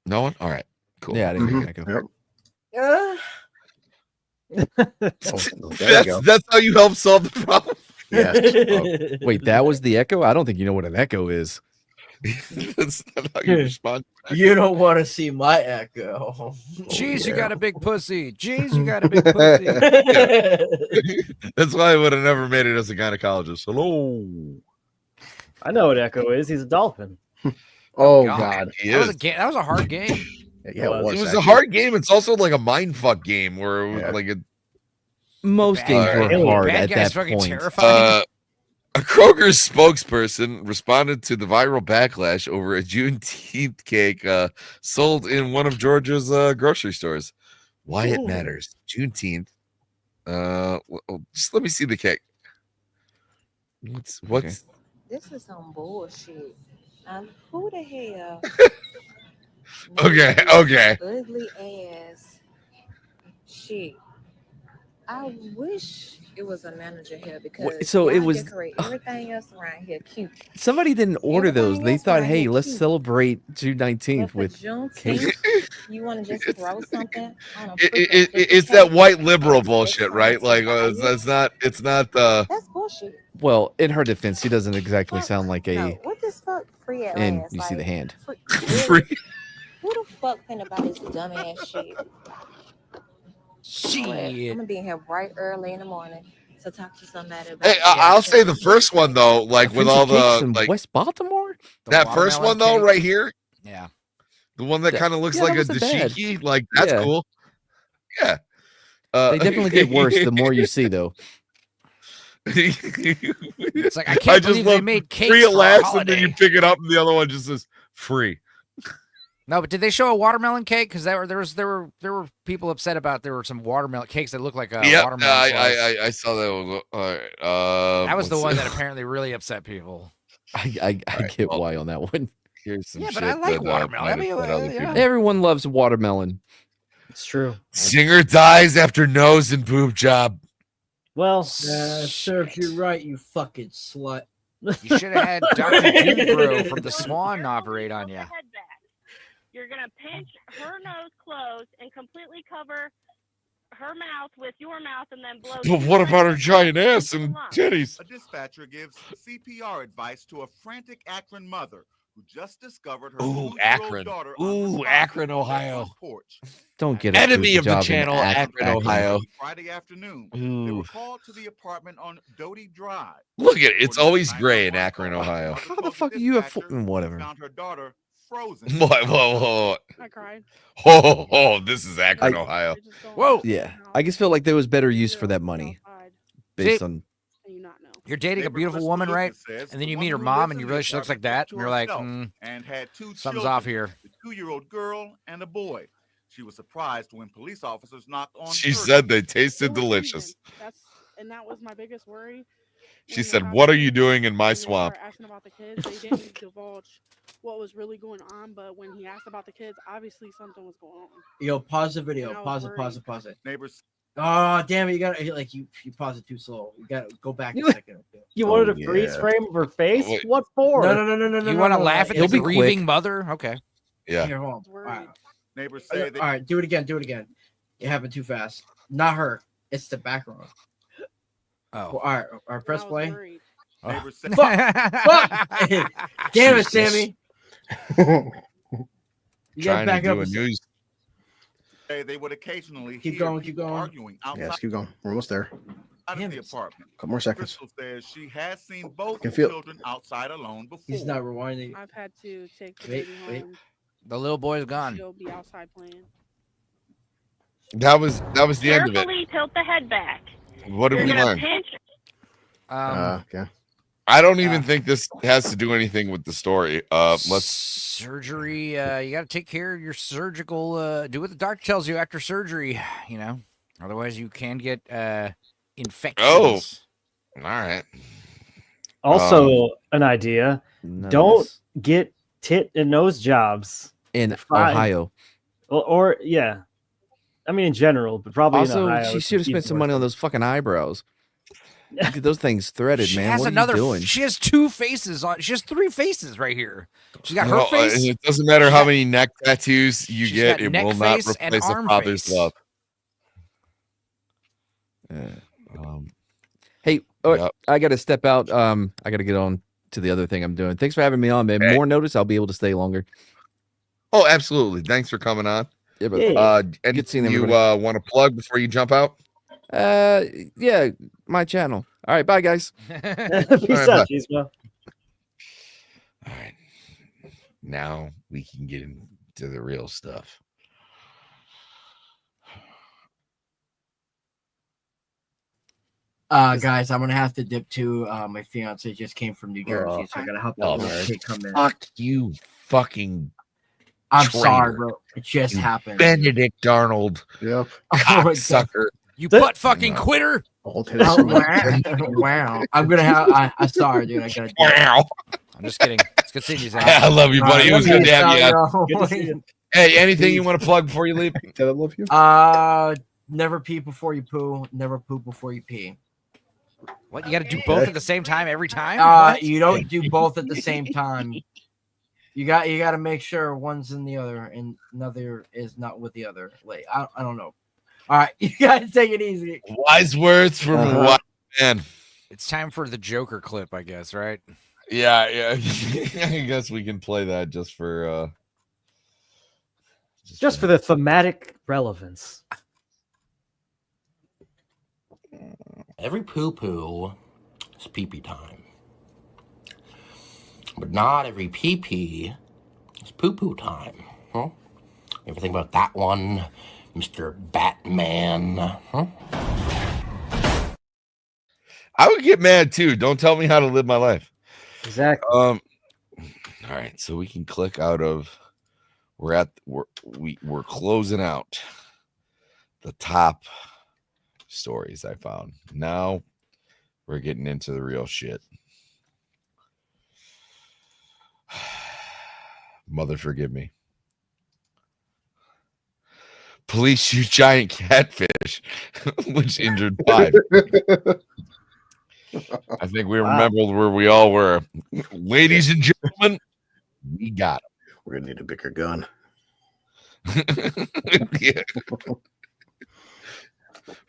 one? All right, cool. Yeah, I didn't hear echo. That's how you help solve the problem. Yeah. Wait, that was the echo? I don't think you know what an echo is. That's not how you respond. You don't want to see my echo. Jeez, you got a big pussy. Jeez, you got a big pussy. That's why I would have never made it as a gynecologist. Hello. I know what Echo is. He's a dolphin. Oh God, that was a hard game. Yeah, it was a hard game. It's also like a mindfuck game where most games were hard at that point. Terrifying. A Kroger's spokesperson responded to the viral backlash over a Juneteenth cake sold in one of Georgia's grocery stores. Why it matters. Juneteenth. Just let me see the cake. What's This is some bullshit. Who the hell? Okay. Ugly ass shit. I wish it was a manager here because so it was decorate everything else around here cute. Somebody didn't order those. They thought, hey, let's celebrate June 19th with cake. You want to just throw something on a it's that white liberal bullshit, right? Like it's not that's bullshit. Well, in her defense, she doesn't exactly sound like a. What this fuck free at And last? you see the hand. Free. Who the fuck finna buy this dumbass shit? Shit. I'm gonna be in here bright early in the morning to talk to somebody about. Hey, I'll say the first one though, like with all the West Baltimore. That first one though, right here. Yeah. The one that kind of looks like a dashiki, like that's cool. Yeah. They definitely get worse the more you see, though. It's like I can't believe they made cakes free at for a last, and holiday. then you pick it up, and the other one just says free. No, but did they show a watermelon cake? Because there were people upset about there were some watermelon cakes that looked like a watermelon. I saw that. That was the one that apparently really upset people. I get why on that one. Here's some but I like watermelon. I mean, Everyone loves watermelon. It's true. Singer dies after nose and boob job. Well, serves you right, you fucking slut. You should have had Dr. Dubrow from the Swan operate on you. You're going to pinch her nose closed and completely cover her mouth with your mouth and then blow. But what about her giant ass and titties? A dispatcher gives CPR advice to a frantic Akron mother who just discovered her 2-year-old daughter on the Akron, Ohio. Porch. Don't get enemy a of the job in channel, Akron, Ohio. Friday afternoon, they were called to the apartment on Doty Drive. Look at it; it's always gray in Akron, Ohio. How the fuck are you whatever? Found her daughter frozen. What? I cried. Oh, this is Akron, Ohio. Whoa. Yeah, I just feel like there was better use for that money, based on. You're dating a beautiful woman, right? And then you meet her mom, and you realize she looks like that, and you're like, and had two something's children, off here. A 2-year-old girl and a boy. She was surprised when police officers knocked on. She said they tasted delicious. And that was my biggest worry. She said, "What are you doing in my swamp?" Asking about the kids, they didn't divulge what was really going on, but when he asked about the kids, obviously something was going on. Yo, pause the video. And I Pause was it. Pause it. Neighbors. Oh, damn it. You got to, like, you pause it too slow. You got to go back a second. You wanted a freeze frame of her face? What for? No. You want to laugh at the grieving mother? Okay. Yeah. Here, hold on. All right. Neighbors say All right, do it again. It happened too fast. Not her. It's the background. Oh. All right. Press play. Neighbors say, Fuck! Damn it, Sammy. You got to back up. They would occasionally keep hear going. people arguing outside. Yes, keep going. We're almost there. Out of the apartment. Couple more seconds. Crystal says she has seen both Can feel it. children outside alone before. He's not rewinding. I've had to take the baby home. The little boy's gone. She'll be outside playing. That was the end of it. Carefully tilt the head back. What did we You're gonna learn? pinch. Okay. I don't even think this has to do anything with the story. Let's surgery. You got to take care of your surgical. Do what the doctor tells you after surgery. You know, otherwise you can get infections. Oh, all right. Also, an idea: don't get tit and nose jobs in Fine. Ohio. Or yeah, I mean in general, but probably in Also, Ohio. she should have spent some money on those fucking eyebrows. Look at those things threaded, She man. has What another. are you doing? She has two faces on. She has three faces right here. She's got her No, face. it doesn't matter how many neck tattoos you She's get; got it neck will not face and replace a arm father's face. love. Hey, I got to step out. I got to get on to the other thing I'm doing. Thanks for having me on, man. More notice, I'll be able to stay longer. Oh, absolutely. Thanks for coming on. Yeah, but anything you want to plug before you jump out? Yeah, my channel. All right, bye, guys. Peace right, out, bye. Gizmo. All right. Now we can get into the real stuff. Guys, I'm gonna have to dip too. My fiance just came from New Jersey, so I gotta help that little kid come in. Fuck you, fucking. I'm traitor. sorry, bro. It just You happened. Benedict Arnold. Yep. Cocksucker. You butt fucking quitter. Oh, wow. I'm gonna have. I'm sorry, dude. I gotta. Wow. I'm just kidding. It's good seeing you, Zach. I love you, buddy. It was good to have you. Good to see you. Hey, anything you want to plug before you leave? Did I love you? Never pee before you poo. Never poop before you pee. What? You got to do both at the same time every time? What? You don't do both at the same time. You got to make sure one's in the other and another is not with the other. Like I don't know. All right, you guys take it easy. Wise words from a wise man. It's time for the Joker clip, I guess, right? Yeah. I guess we can play that just for Just for the thematic relevance. Every poo-poo is pee-pee time. But not every pee-pee is poo-poo time. Huh? You ever think about that one, Mr. Batman? Huh? I would get mad too. Don't tell me how to live my life. Exactly. All right, so we can click out of. We're closing out the top stories I found. Now we're getting into the real shit. Mother, forgive me. Police shoot giant catfish, which injured 5. I think we remembered where we all were. Ladies and gentlemen, we got him. We're gonna need a bigger gun. Yeah.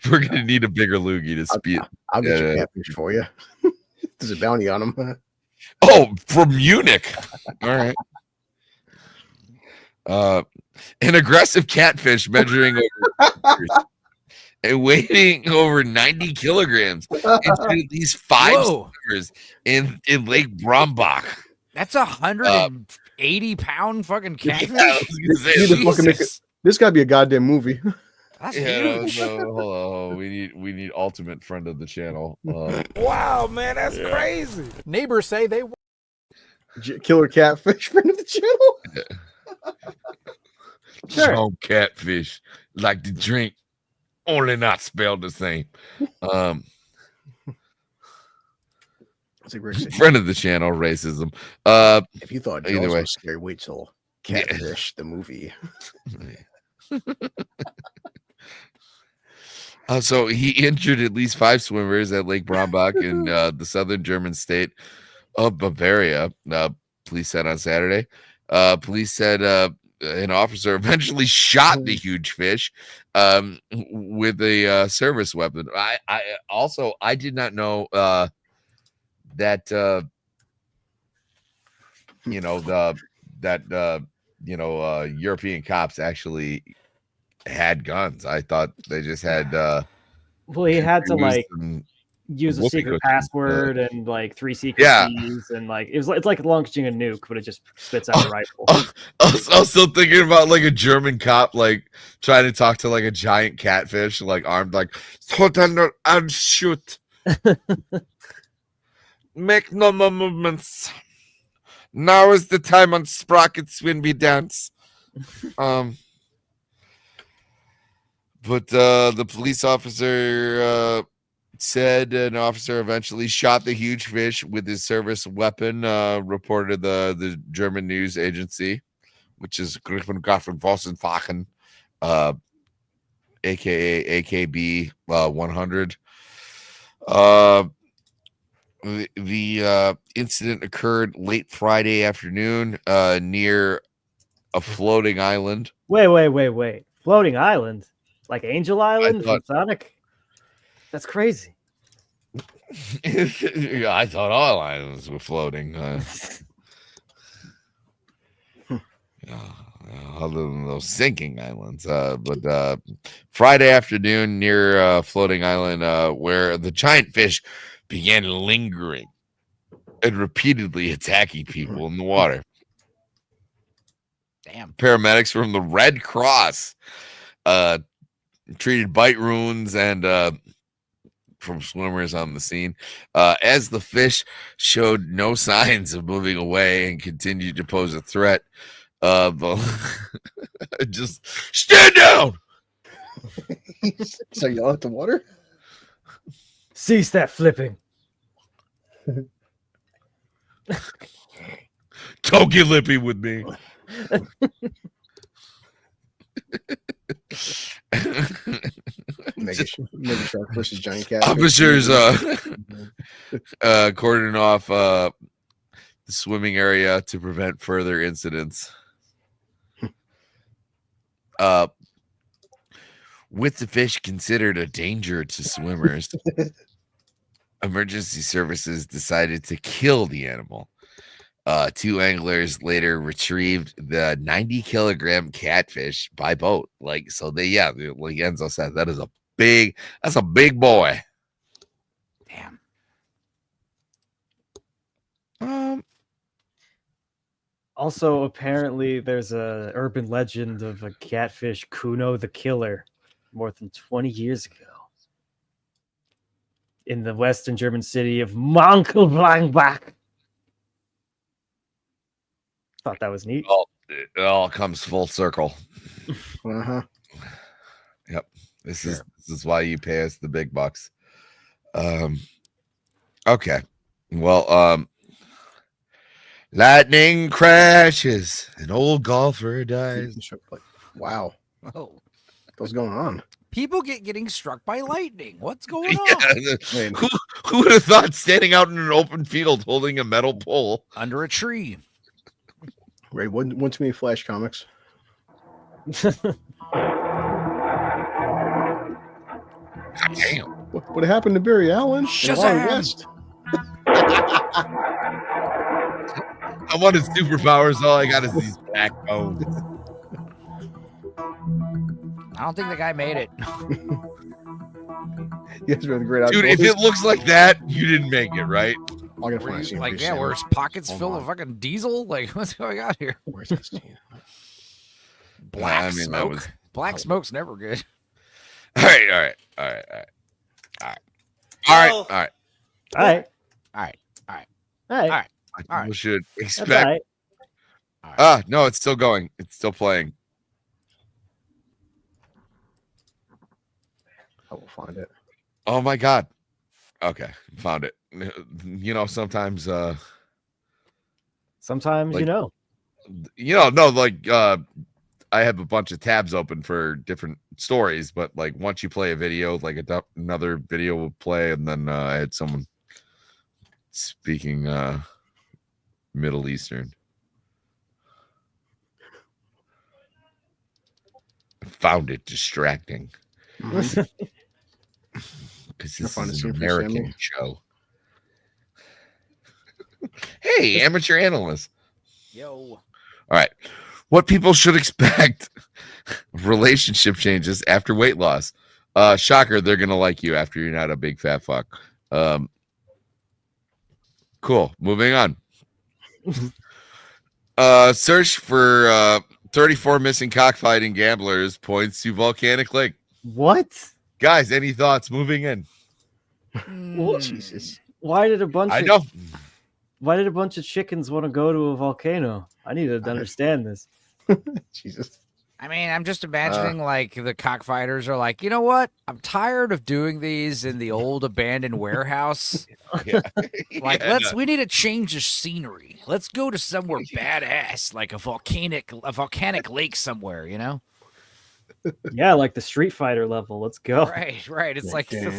We're gonna need a bigger loogie to speed. I'll get your catfish for you. There's a bounty on him. Oh, from Munich. All right. An aggressive catfish measuring over and weighing over 90 kilograms into these 5 summers in Lake Brombach. That's 180-pound fucking catfish. This gotta be a goddamn movie. That's huge. Hold on. We need ultimate friend of the channel. Wow, man, that's crazy. Neighbors say they Killer catfish friend of the channel. Sure. Some catfish like to drink, only not spelled the same. Friend of the channel, racism. If you thought either Jaws way, was scary, wait till Catfish the movie. So he injured at least 5 swimmers at Lake Brombach in the southern German state of Bavaria. Police said on Saturday. Police said an officer eventually shot the huge fish with a service weapon. I did not know that European cops actually had guns. I thought they just had Well, he had to computers like and use a whoopee secret cushions, password and like 3 secret Yeah. keys, and like it's like launching a nuke, but it just spits out a rifle. I was still thinking about like a German cop like trying to talk to like a giant catfish, like armed, like hold on and shoot. Make no more movements. Now is the time on sprockets when we dance. But the police officer said an officer eventually shot the huge fish with his service weapon, reported the German news agency, which is Griffenwaffen, aka AKB 100. The incident occurred late Friday afternoon near a floating island. Wait. Floating island? Like Angel Island from Sonic? That's crazy. Yeah, I thought all islands were floating. Other than those sinking islands. But Friday afternoon near a floating island where the giant fish began lingering and repeatedly attacking people in the water. Damn. Paramedics from the Red Cross treated bite wounds and from swimmers on the scene as the fish showed no signs of moving away and continued to pose a threat. Just stand down. So yell at the water? Cease that flipping. Don't get lippy with me. Mega Shark versus Giant Cat. Officers cordoned off the swimming area to prevent further incidents. With the fish considered a danger to swimmers, emergency services decided to kill the animal. 2 anglers later retrieved the 90-kilogram catfish by boat. Like Enzo said, that's a big boy. Damn. Also, apparently, there's a urban legend of a catfish, Kuno the Killer, more than 20 years ago, in the western German city of Mönchengladbach. Thought that was neat. It all comes full circle. Uh-huh. Yep. This is why you pay us the big bucks. Okay. Well, lightning crashes, an old golfer dies. Wow. Oh. What's going on? People getting struck by lightning. What's going on? Who would have thought standing out in an open field holding a metal pole under a tree? Ray, one too many Flash comics. Damn. What happened to Barry Allen? Shazam! West? I wanted superpowers. All I got is these backbones. I don't think the guy made it. Yes, we have the great Dude, if it looks like that, you didn't make it, right? I'll get a scene. Like, yeah, where his pockets full of fucking diesel? Like, what's going on here? Where's this scene? Black smoke. Black smoke's never good. All right. We should expect. No, it's still going. It's still playing. I will find it. Oh my God. Okay, found it. You know, sometimes Sometimes like, no, like I have a bunch of tabs open for different stories, but like once you play a video, like another video will play, and then I had someone speaking Middle Eastern. I found it distracting. Because this is an American show. Hey, amateur analyst. Yo. All right. What people should expect relationship changes after weight loss. Shocker, they're going to like you after you're not a big fat fuck. Cool. Moving on. Search for 34 missing cockfighting gamblers points to volcanic lake. What? Guys, any thoughts? Moving in. Well, Jesus. Why did a bunch of chickens want to go to a volcano? I need to understand this. Jesus. I mean, I'm just imagining like the cockfighters are like, you know what? I'm tired of doing these in the old abandoned warehouse. We need to change the scenery. Let's go to somewhere badass, like a volcanic lake somewhere, you know? Yeah, like the Street Fighter level. Let's go. Right. It's like the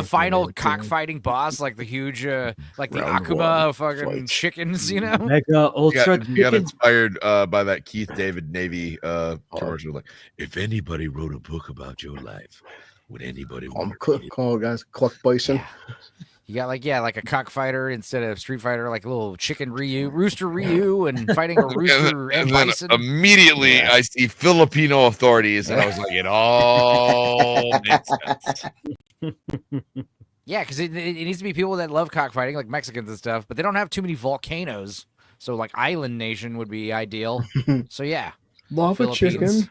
final cockfighting boss, like the huge, like the Akuma fucking chickens, you know? Mega Ultra. You got inspired by that Keith David Navy commercial. Like, if anybody wrote a book about your life, would anybody want to read it? Call guys, Cluck Bison. You got like a cockfighter instead of Street Fighter, like a little chicken Rooster Ryu, and fighting a rooster and then bison. immediately I see Filipino authorities, and I was like, it all makes sense. Yeah, because it needs to be people that love cockfighting, like Mexicans and stuff, but they don't have too many volcanoes. So like Island Nation would be ideal. So yeah. Lava chicken.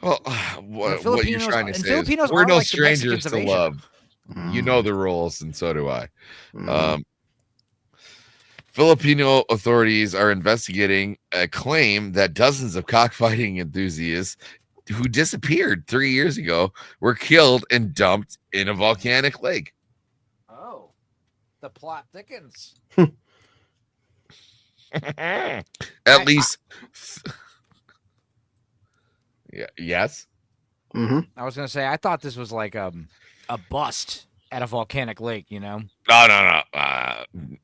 Well, what you're trying to say is we're no strangers to love. You know the rules, and so do I. Filipino authorities are investigating a claim that dozens of cockfighting enthusiasts who disappeared 3 years ago were killed and dumped in a volcanic lake. Oh, the plot thickens. At least, yeah. Yes. I was gonna say I thought this was like a bust at a volcanic lake, you know? No.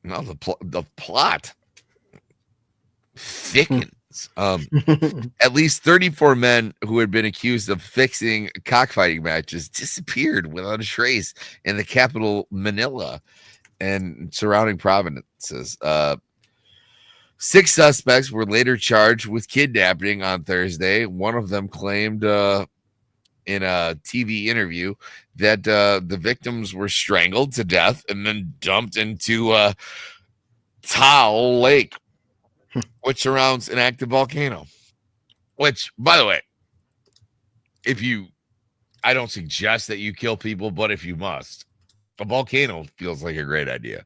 No, the plot thickens. At least 34 men who had been accused of fixing cockfighting matches disappeared without a trace in the capital, Manila, and surrounding provinces. 6 suspects were later charged with kidnapping on Thursday. One of them claimed in a TV interview that the victims were strangled to death and then dumped into Taal Lake, which surrounds an active volcano. Which, by the way, I don't suggest that you kill people, but if you must, a volcano feels like a great idea.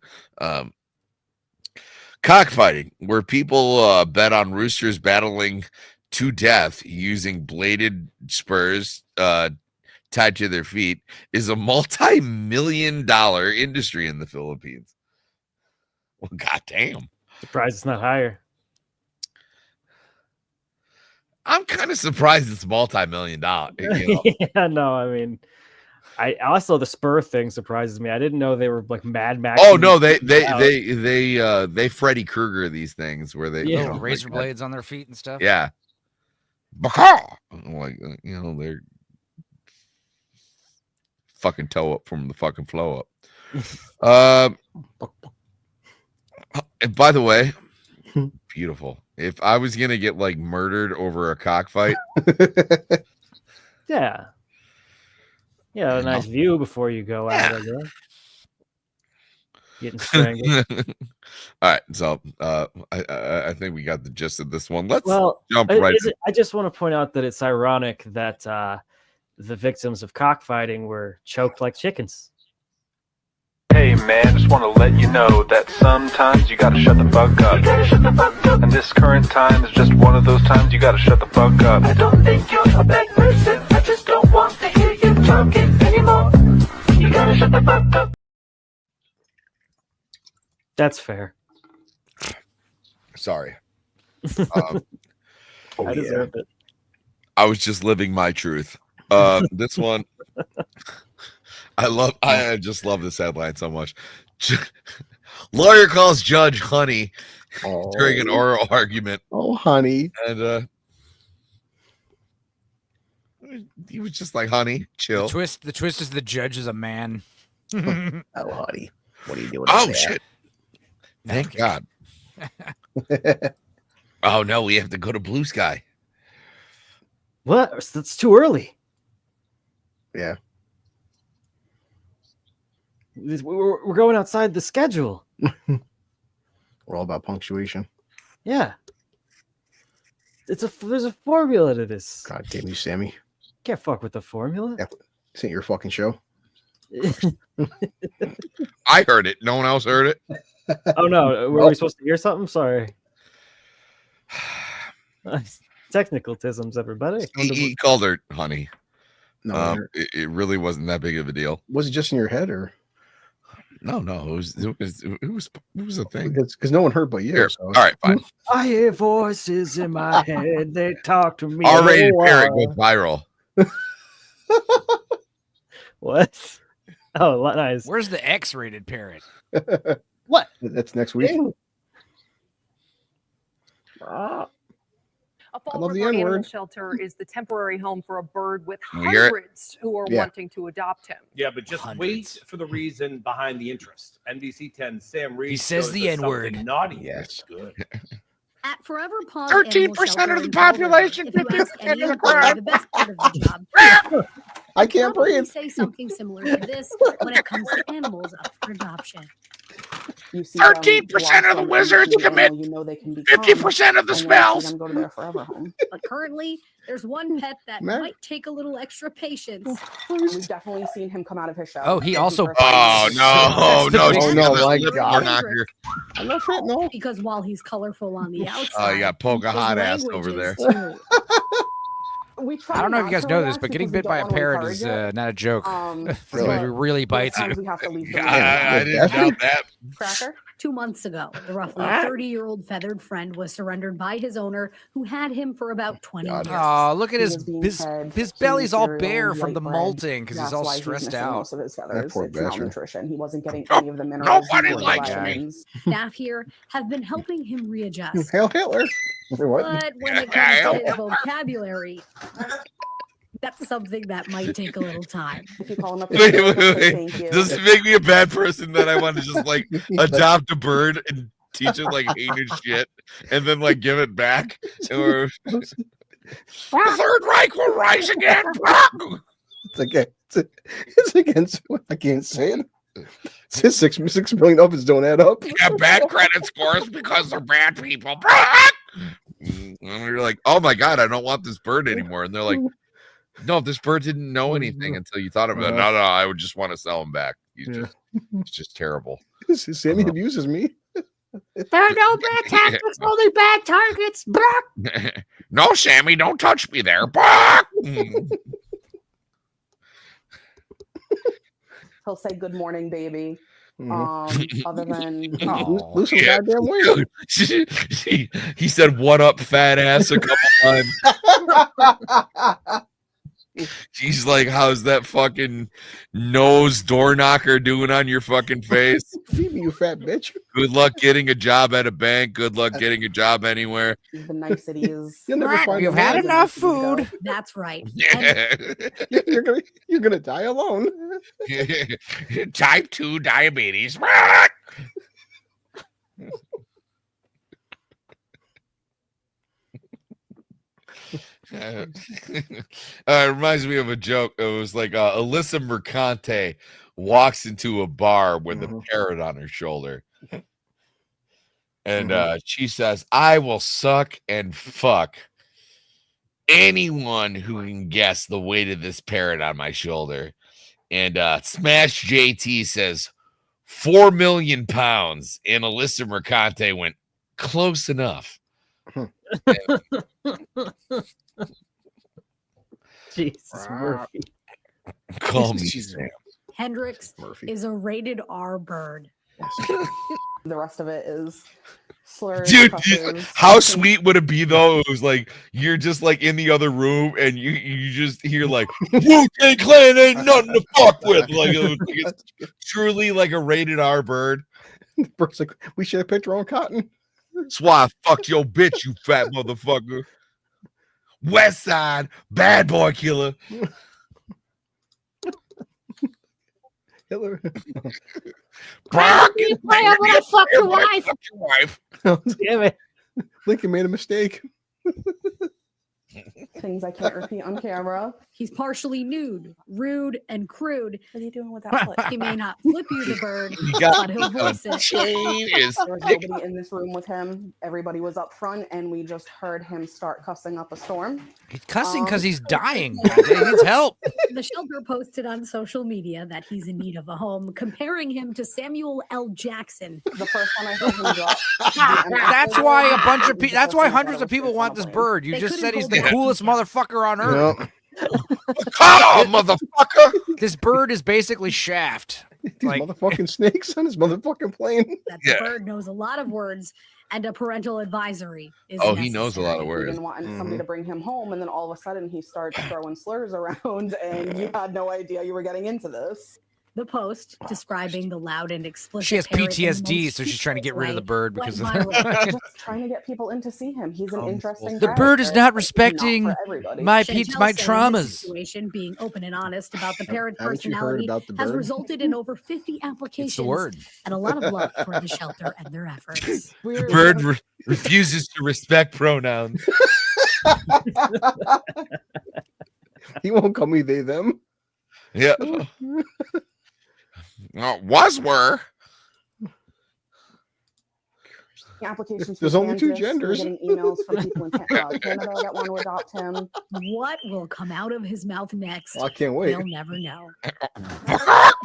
Cockfighting, where people bet on roosters battling to death using bladed spurs tied to their feet, is a multi-million-dollar industry in the Philippines. Well, goddamn. Surprised it's not higher. I'm kind of surprised it's multi-million-dollar. You know? Yeah, no, I mean, I also the spur thing surprises me. I didn't know they were like Mad Max. Oh no, they Freddy Krueger these things where they razor blades on their feet and stuff. Yeah. Like, you know, they're fucking toe up from the fucking flow up. And by the way, beautiful. If I was gonna get like murdered over a cockfight, yeah, a nice view before you go out. I guess. Getting strangled. All right, so I think we got the gist of this one. Let's jump I just want to point out that it's ironic that the victims of cockfighting were choked like chickens. Hey man, just want to let you know that sometimes you gotta shut the fuck up. And this current time is just one of those times you gotta shut the fuck up. I don't think you're a bad person, I just don't want to hear you talking anymore. You gotta That's fair. Sorry. I deserve it. I was just living my truth. This one, I just love this headline so much. Lawyer calls judge honey during an oral argument. Oh, honey. And he was just like, honey, chill. The twist is the judge is a man. Oh, honey. What are you doing? Oh, shit. Thank God. Oh, no, we have to go to Blue Sky. What? That's too early. Yeah. We're going outside the schedule. We're all about punctuation. Yeah. There's a formula to this. God damn you, Sammy. Can't fuck with the formula. Yeah, this ain't your fucking show. I heard it. No one else heard it. Oh no, were we supposed to hear something? Sorry. Technicalisms, everybody. He called her honey. No, it really wasn't that big of a deal. Was it just in your head, or no? It was a thing. Because no one heard but you. Here, So. all right, fine. I hear voices in my head. They talk to me. R-rated parrot goes viral. What? Oh, nice. Where's the X-rated parrot? What? That's next week. A Fall love the River Animal N-word. Shelter is the temporary home for a bird with We hear it? hundreds who are Yeah. wanting to adopt him. Yeah, but just wait for the reason behind the interest. NBC 10 Sam Reed. He says shows the us N-word. something naughty. Yes. Good. At Forever Paws 13% of the population, 50% of the crime. The best part of the job. I can't Probably breathe. say something similar to this when it comes to animals up for adoption. 13% of the wizards commit 50% of the spells. Go to their forever home. But currently, there's one pet that might take a little extra patience. We've definitely seen him come out of his shell. Oh, he also. Oh no, no, Oh, no, my lip God. knocker. I'm not fit, no. Because while he's colorful on the outside, Oh, you got poke a his hot ass language over there. is smooth. I don't know if you guys know this, but getting bit by a parrot is not a joke. It really bites you. I didn't doubt that. Cracker? 2 months ago, the roughly 30-year-old feathered friend was surrendered by his owner, who had him for about 20 years. Oh, look at his belly's all bare from the molting because he's all stressed out. Most of his feathers. poor It's bastard. malnutrition. He wasn't getting any of the minerals. Nobody or the likes vitamins. Staff here have been helping him readjust. Hail Hitler. What? But when it comes to his vocabulary, that's something that might take a little time. If you call him up, Wait. Does it make me a bad person that I want to just like adopt a bird and teach it like heinous shit and then like give it back? Or The Third Reich will rise again. It's okay. It's against. I can't say it. It's 6 million of us don't add up. Have bad credit scores because they're bad people. and you're like, oh my God, I don't want this bird anymore. And they're like, no, this bird didn't know anything until you thought about it. No, I would just want to sell him back. It's just terrible. Sammy abuses me. There are no bad tactics, only bad targets. No, Sammy, don't touch me there. He'll say good morning, baby. Other than Lose some goddamn weight. He said, "What up, fat ass?" a couple times. She's like, how's that fucking nose door knocker doing on your fucking face? Feed me, you fat bitch. Good luck getting a job at a bank. Good luck getting a job anywhere. the niceties. You'll never find You've a had man. enough food. That's right. You're gonna die alone. Type 2 diabetes. It reminds me of a joke. It was like Alyssa Mercante walks into a bar with a parrot on her shoulder. And she says, I will suck and fuck anyone who can guess the weight of this parrot on my shoulder. And Smash JT says 4 million pounds. And Alyssa Mercante went close enough. Jesus Murphy. Call me Sam. Hendrix is a rated R bird. The rest of it is slurs. Dude, cusses, how sweet would it be though? It was like you're just like in the other room and you just hear like Wu-Tang Clan ain't nothing to fuck with. Like it's truly like a rated R bird. Bird's like, we should have picked our own cotton. That's why I fucked your bitch, you fat motherfucker. West Side bad boy killer. Hitler. Brock, I'm gonna fuck your wife. Damn it. Lincoln made a mistake. things I can't repeat on camera. He's partially nude, rude, and crude. What are you doing with that flip? He may not flip you the bird, got but he'll voice it. There was nobody in this room with him. Everybody was up front, and we just heard him start cussing up a storm. He's cussing because he's dying. He needs help. The shelter posted on social media that he's in need of a home, comparing him to Samuel L. Jackson. The first one I heard him drop. That's why a bunch of people. That's why hundreds of people want this bird. You just said he's the coolest motherfucker on earth. Oh, motherfucker! This bird is basically Shaft. These motherfucking snakes on his motherfucking plane. That the bird knows a lot of words, and a parental advisory is he knows a lot of He words. didn't want somebody to bring him home, and then all of a sudden he starts throwing slurs around, and you had no idea you were getting into this. The post describing the loud and explicit. She has parrot in the PTSD, most so she's trying to get rid of the bird because of Went that. viral. Just trying to get people in to see him. He's an interesting The guy, bird is but not not respecting for everybody. my Chantel my said traumas. this situation, being open and honest about the parrot Haven't you heard personality, about the has bird? resulted in over 50 applications word. and a lot of love for the shelter and their efforts. The bird refuses to respect pronouns. He won't call me they them. Yeah. Were. Applications. There's for only two Kansas. We're genders. Getting emails from people in Canada that want to adopt him. What will come out of his mouth next? I can't wait. We'll never know.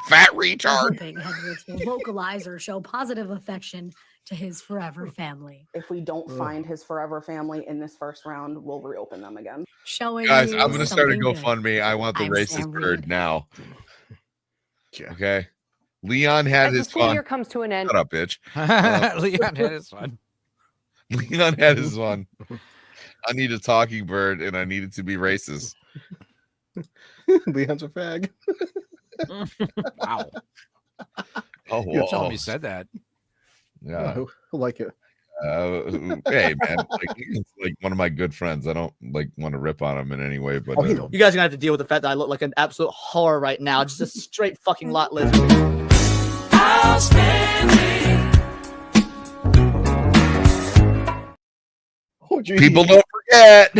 Fat We're retard. hoping Hendrix will vocalize or show positive affection to his forever family. If we don't find his forever family in this first round, we'll reopen them again. Showing Guys, you I'm gonna start a something good. GoFundMe. I want the I'm racist Sam bird Reed. now. Okay. Leon had As the his school fun. year comes to an end. Shut up, bitch. Leon had his fun. Leon had his one. I need a talking bird, and I need it to be racist. Leon's a fag. Wow. Oh, You're telling whoa. me you said that. Yeah. I like it. Hey, man. He's like one of my good friends. I don't want to rip on him in any way, but You guys are gonna have to deal with the fact that I look like an absolute horror right now. Just a straight fucking lot lizard. Oh, geez. people don't forget.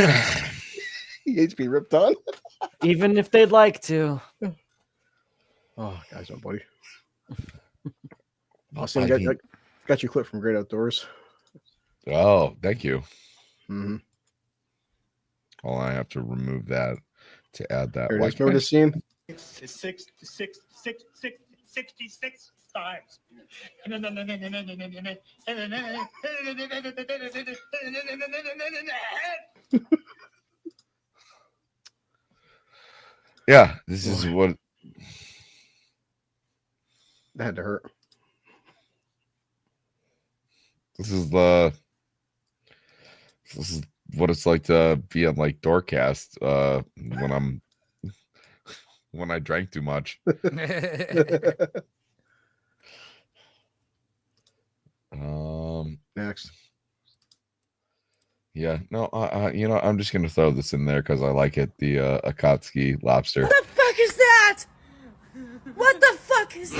He hates being ripped on. Even if they'd like to. Oh, guys, my buddy. Austin, got your clip from Great Outdoors. Oh, thank you. Mm-hmm. Oh, I have to remove that to add that. Here it Why is. Remember can't- this scene? It's 66 times. Yeah, this is what That had to hurt. this is what it's like to be on like Doorcast when I drank too much. Next. Yeah, no, I'm just gonna throw this in there because I like it. The Akatsuki lobster. What the fuck is that? What the fuck is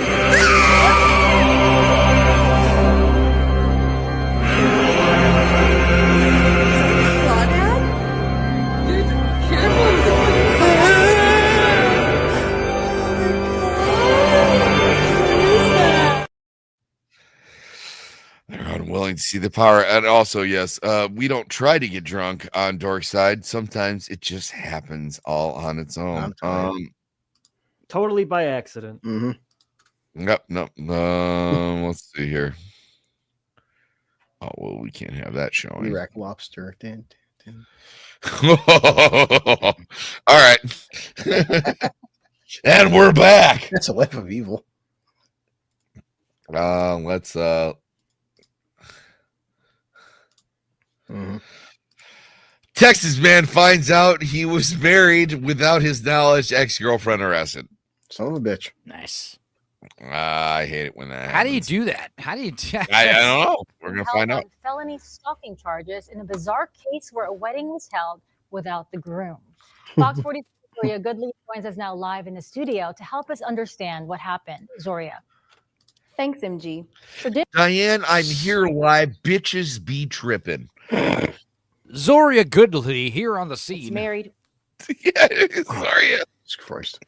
They're unwilling to see the power. And also, yes, we don't try to get drunk on Dork Side. Sometimes it just happens all on its own. Totally by accident. Mm-hmm. Yep, no. Let's see here. Oh, well, we can't have that showing. Iraq lobster. Dun, dun, All right. And we're back. That's a life of evil. Let's Texas man finds out he was married without his knowledge. Ex-girlfriend arrested. Son of a bitch. Nice. I hate it when that How do you happens. do that? How do you? I don't know. We're gonna held find on out. felony stalking charges in a bizarre case where a wedding was held without the groom. Fox 40 Zoria Goodley joins us now live in the studio to help us understand what happened. Zoria. Thanks, MG. Diane, I'm here live. Bitches be tripping. Zoria Goodley here on the scene. Married. Yeah, Zoria. Jesus Christ.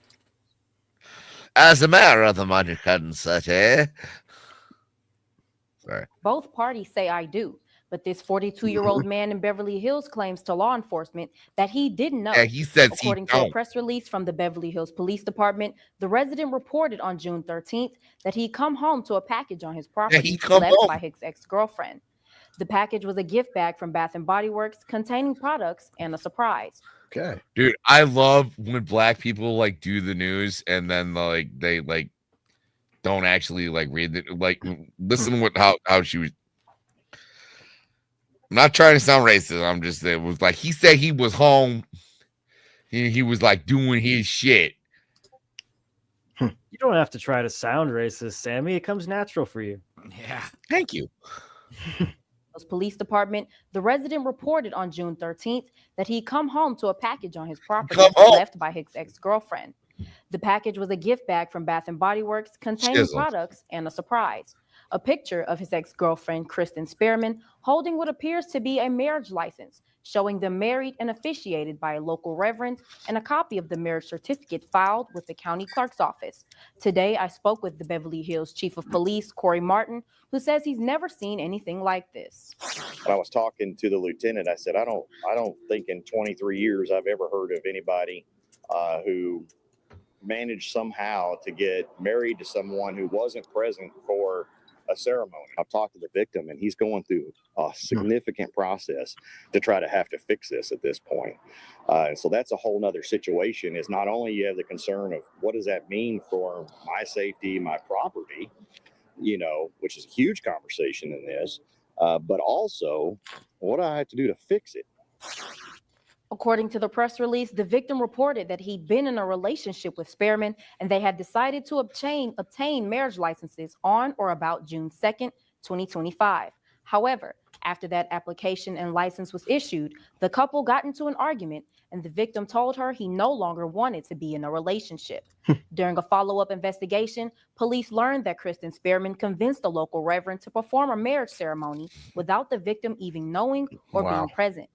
As a matter of the Magican City. Sorry. Both parties say I do, but this 42-year-old man in Beverly Hills claims to law enforcement that he didn't know. Yeah, he says he According to a don't. press release from the Beverly Hills Police Department, the resident reported on June 13th that he'd come home to a package on his property he come left home. by his ex-girlfriend. The package was a gift bag from Bath & Body Works containing products and a surprise. Okay. Dude, I love when black people like do the news and then they don't actually like read it. Like listen what how she was. I'm not trying to sound racist. I'm just it was like he said he was home. He was like doing his shit. You don't have to try to sound racist, Sammy. It comes natural for you. Yeah. Thank you. Police Department, the resident reported on June 13th that he'd come home to a package on his property left by his ex-girlfriend. The package was a gift bag from Bath & Body Works containing products and a surprise. A picture of his ex-girlfriend, Kristen Spearman, holding what appears to be a marriage license, showing them married and officiated by a local reverend, and a copy of the marriage certificate filed with the county clerk's office. Today, I spoke with the Beverly Hills Chief of Police, Corey Martin, who says he's never seen anything like this. When I was talking to the lieutenant, I said, I don't think in 23 years I've ever heard of anybody who managed somehow to get married to someone who wasn't present for a ceremony. I've talked to the victim, and he's going through a significant process to try to have to fix this at this point. And so that's a whole nother situation. Is not only you have the concern of what does that mean for my safety, my property, you know, which is a huge conversation in this, but also what do I have to do to fix it? According to the press release, the victim reported that he'd been in a relationship with Spearman and they had decided to obtain marriage licenses on or about June 2nd, 2025. However, after that application and license was issued, the couple got into an argument and the victim told her he no longer wanted to be in a relationship. During a follow-up investigation, police learned that Kristen Spearman convinced the local reverend to perform a marriage ceremony without the victim even knowing or being present.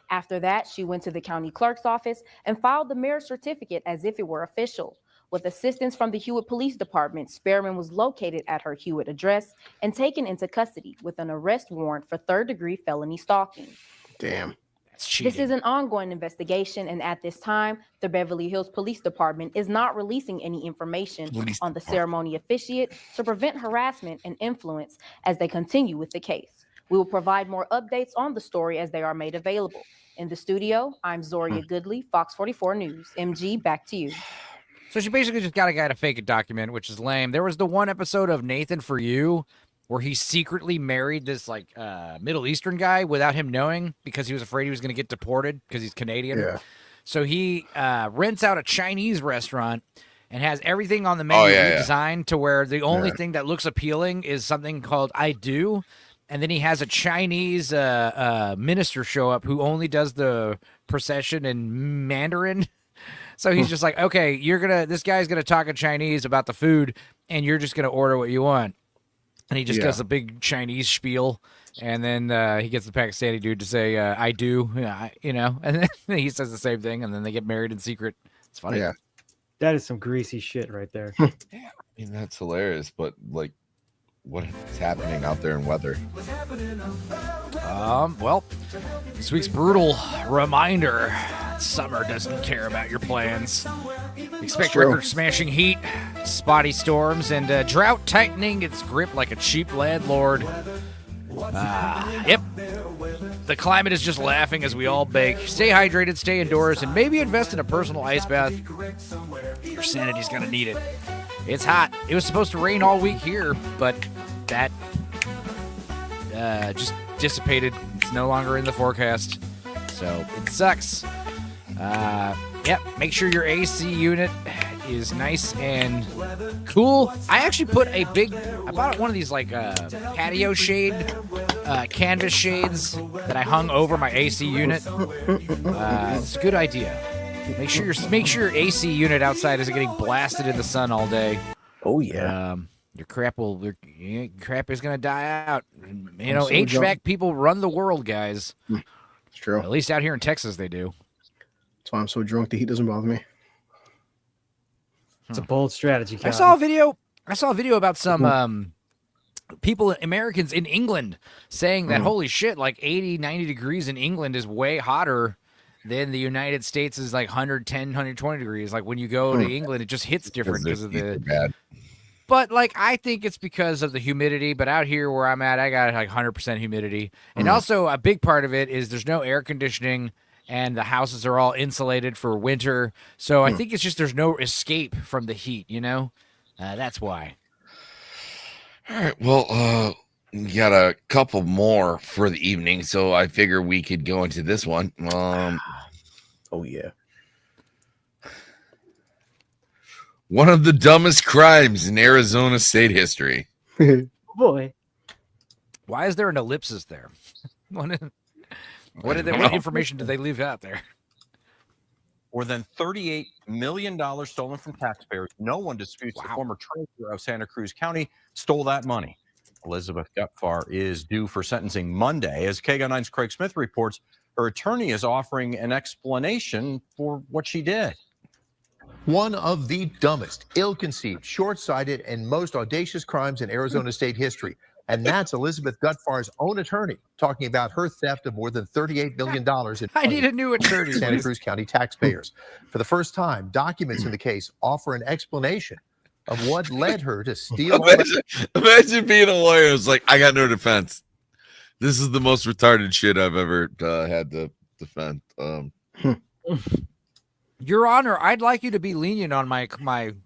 After that, she went to the county clerk's office and filed the marriage certificate as if it were official. With assistance from the Hewitt Police Department, Spearman was located at her Hewitt address and taken into custody with an arrest warrant for third-degree felony stalking. Damn. This is an ongoing investigation, and at this time, the Beverly Hills Police Department is not releasing any information on the ceremony officiate to prevent harassment and influence as they continue with the case. We will provide more updates on the story as they are made available. In the studio, I'm Zoria Goodley, Fox 44 News. MG, back to you. So she basically just got a guy to fake a document, which is lame. There was the one episode of Nathan For You where he secretly married this like Middle Eastern guy without him knowing because he was afraid he was going to get deported because he's Canadian. Yeah. So he rents out a Chinese restaurant and has everything on the menu redesigned to where the only thing that looks appealing is something called I Do. And then he has a Chinese minister show up who only does the procession in Mandarin. So he's just like, okay, this guy's gonna talk in Chinese about the food, and you're just gonna order what you want. And he just does a big Chinese spiel, and then he gets the Pakistani dude to say, "I do," you know, and then he says the same thing, and then they get married in secret. It's funny. Yeah, that is some greasy shit right there. I mean, that's hilarious, but like, what is happening out there in weather? Well, this week's brutal reminder: summer doesn't care about your plans. Expect record-smashing heat, spotty storms, and drought tightening its grip like a cheap landlord. Yep. the climate is just laughing as we all bake. Stay hydrated, stay indoors, and maybe invest in a personal ice bath. Your sanity's gonna need it. It's hot. It was supposed to rain all week here, but that just dissipated. It's no longer in the forecast, so it sucks. Yep, make sure your AC unit is nice and cool. I actually put I bought one of these like patio shade canvas shades that I hung over my AC unit. It's a good idea. Make sure your AC unit outside isn't getting blasted in the sun all day. Oh yeah. Your crap is gonna die out. You know, so HVAC people run the world, guys. It's true. At least out here in Texas, they do. That's why I'm so drunk. The heat doesn't bother me. It's a bold strategy. I saw a video about some people, Americans in England, saying that holy shit, like 80, 90 degrees in England is way hotter than the United States is like 110, 120 degrees. Like when you go to England, it just hits different because of the bad. But like I think it's because of the humidity. But out here where I'm at, I got like 100% humidity, and also a big part of it is there's no air conditioning. And the houses are all insulated for winter. So I think it's just there's no escape from the heat, you know? That's why. All right. Well, we got a couple more for the evening, so I figure we could go into this one. Oh, yeah. One of the dumbest crimes in Arizona state history. Boy. Why is there an ellipsis there? What information did they leave out there? More than $38 million stolen from taxpayers. No one disputes the former treasurer of Santa Cruz County stole that money. Elizabeth Gutfar is due for sentencing Monday. As KGO9's Craig Smith reports, her attorney is offering an explanation for what she did. One of the dumbest, ill-conceived, short-sighted, and most audacious crimes in Arizona state history. And that's Elizabeth Gutfar's own attorney talking about her theft of more than $38 million in I need a new attorney. Santa Cruz County taxpayers. For the first time, documents in the case offer an explanation of what led her to steal. Imagine being a lawyer. It's like, I got no defense. This is the most retarded shit I've ever had to defend. Your Honor, I'd like you to be lenient on my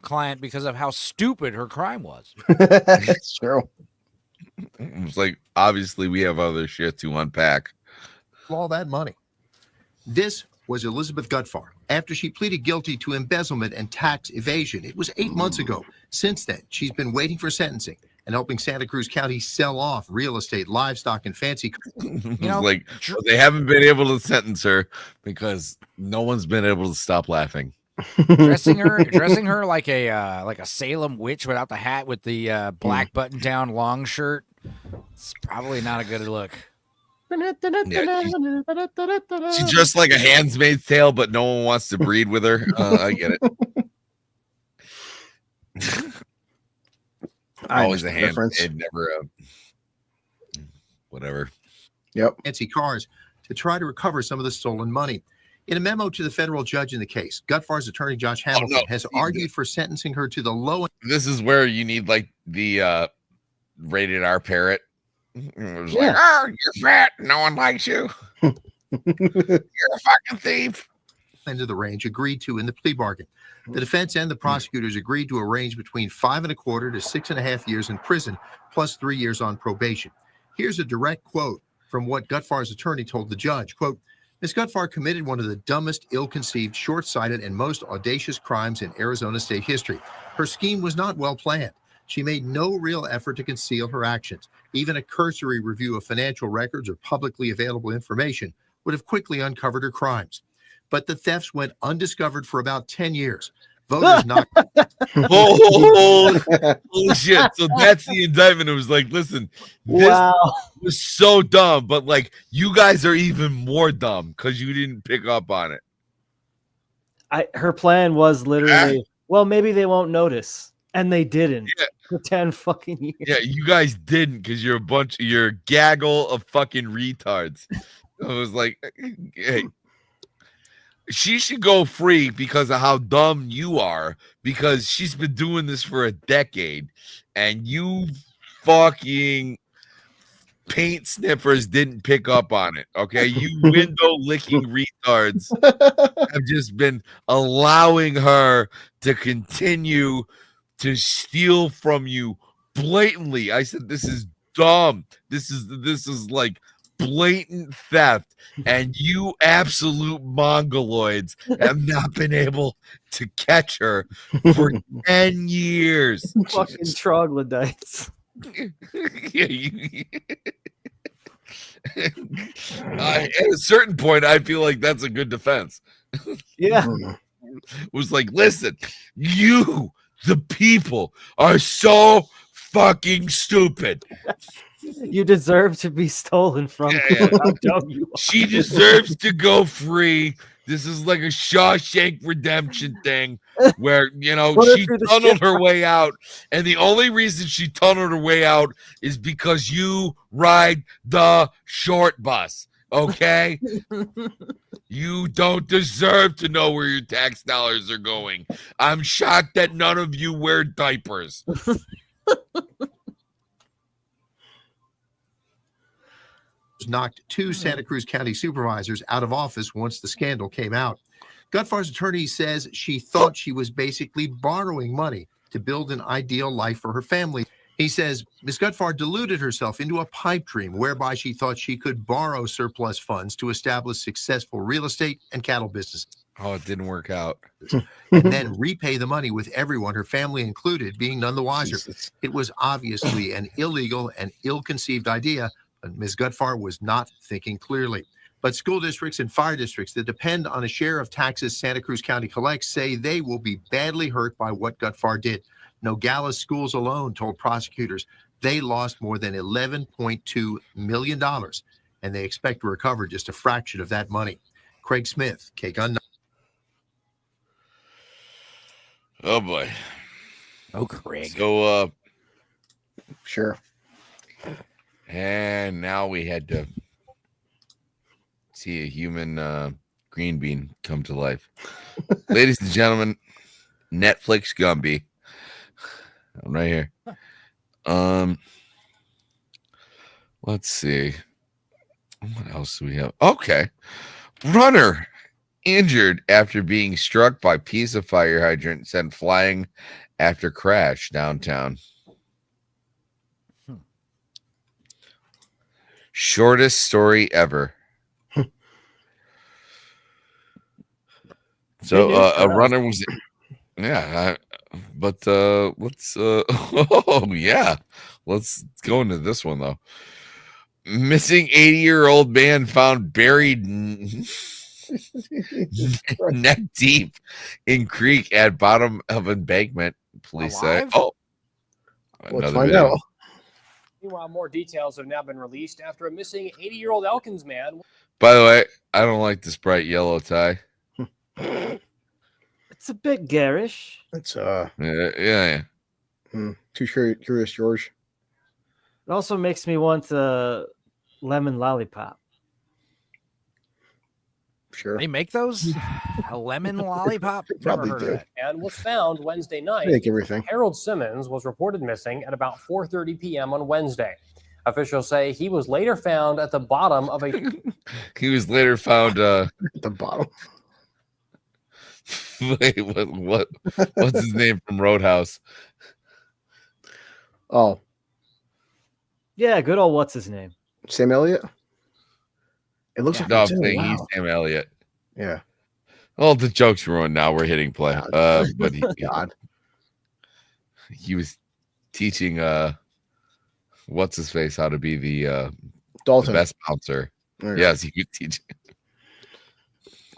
client because of how stupid her crime was. That's true. It's like, obviously, we have other shit to unpack. All that money. This was Elizabeth Gutfar after she pleaded guilty to embezzlement and tax evasion. It was 8 months ago. Since then, she's been waiting for sentencing and helping Santa Cruz County sell off real estate, livestock, and fancy. Like, they haven't been able to sentence her because no one's been able to stop laughing. dressing her like a Salem witch without the hat with the black button down long shirt. It's probably not a good look. She's dressed like a Handmaid's Tale, but no one wants to breed with her. I get it. Always a handmaid, never a whatever. Yep. Fancy cars to try to recover some of the stolen money. In a memo to the federal judge in the case, Gutfar's attorney Josh Hamilton has argued for sentencing her to the low end. This is where you need like the rated R parrot. It was like, Yeah. oh, you're fat. No one likes you. You're a fucking thief. End of the range agreed to in the plea bargain. The defense and the prosecutors agreed to a range between 5.25 to 6.5 years in prison, plus 3 years on probation. Here's a direct quote from what Gutfar's attorney told the judge. Quote, Ms. Gutfar committed one of the dumbest, ill-conceived, short-sighted, and most audacious crimes in Arizona state history. Her scheme was not well planned. She made no real effort to conceal her actions. Even a cursory review of financial records or publicly available information would have quickly uncovered her crimes. But the thefts went undiscovered for about 10 years. Voters not. Holy shit. So that's the indictment. It was like, listen, this was so dumb, but like, you guys are even more dumb because you didn't pick up on it. Her plan was literally, well, maybe they won't notice. And they didn't for 10 fucking years. Yeah, you guys didn't because you're a gaggle of fucking retards. I was like, hey, she should go free because of how dumb you are, because she's been doing this for a decade and you fucking paint sniffers didn't pick up on it. Okay, you window licking retards have just been allowing her to continue to steal from you blatantly. I said this is dumb. This is like blatant theft, and you absolute mongoloids have not been able to catch her for 10 years. Fucking troglodytes. At a certain point, I feel like that's a good defense. Yeah. Was like, listen, you, the people, are so fucking stupid. You deserve to be stolen from. Yeah. How dumb you are. She deserves to go free. This is like a Shawshank Redemption thing where, you know, Put her she through the tunneled shit. her way out. And the only reason she tunneled her way out is because you ride the short bus. Okay? You don't deserve to know where your tax dollars are going. I'm shocked that none of you wear diapers. Knocked two Santa Cruz County supervisors out of office once the scandal came out. Gutfar's attorney says she thought she was basically borrowing money to build an ideal life for her family. He says Ms. Gutfar deluded herself into a pipe dream whereby she thought she could borrow surplus funds to establish successful real estate and cattle businesses. Oh, it didn't work out. And then repay the money with everyone, her family included, being none the wiser. It was obviously an illegal and ill-conceived idea, but Ms. Gutfar was not thinking clearly. But school districts and fire districts that depend on a share of taxes Santa Cruz County collects say they will be badly hurt by what Gutfar did. Nogales schools alone told prosecutors they lost more than $11.2 million, and they expect to recover just a fraction of that money. Craig Smith, KGUN. Oh, boy. Oh, Craig. So, sure. And now we had to see a human green bean come to life. Ladies and gentlemen, Netflix Gumby. I'm right here. Let's see. What else do we have? Okay. Runner injured after being struck by piece of fire hydrant sent flying after crash downtown. Shortest story ever. So a runner was, but let's oh yeah, let's go into this one though. Missing 80-year-old man found buried neck deep in creek at bottom of embankment. Police say. Oh, Let's another find video. out. Meanwhile, more details have now been released after a missing 80-year-old Elkins man. By the way, I don't like this bright yellow tie. It's a bit garish. It's yeah. Too curious, George. It also makes me want a lemon lollipop. Sure. They make those? A lemon lollipop? Never Probably heard do. of that. And was found Wednesday night. Make everything. Harold Simmons was reported missing at about 4:30 p.m. on Wednesday. Officials say he was later found at the bottom of a. He was later found at the bottom. Wait, what's his name from Roadhouse? Oh, Yeah, good old what's his name? Sam Elliott. It looks like No, I'm it's in. saying he's Wow. Sam Elliott. Yeah. Well, the joke's ruined now. We're hitting play. But God. He was teaching what's his face how to be the Dalton. best bouncer. There you Yes, he could teach.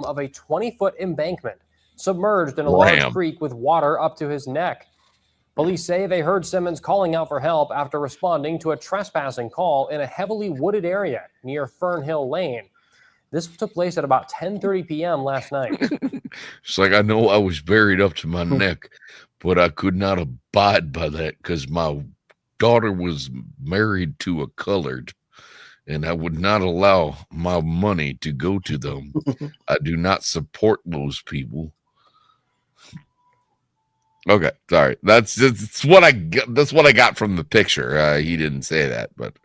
of a 20-foot embankment, submerged in a Ram. large creek with water up to his neck. Police say they heard Simmons calling out for help after responding to a trespassing call in a heavily wooded area near Fernhill Lane. This took place at about 10:30 p.m. last night. It's like, I know I was buried up to my neck, but I could not abide by that because my daughter was married to a colored, and I would not allow my money to go to them. I do not support those people. Okay, sorry. That's what I got. That's what I got from the picture. He didn't say that, but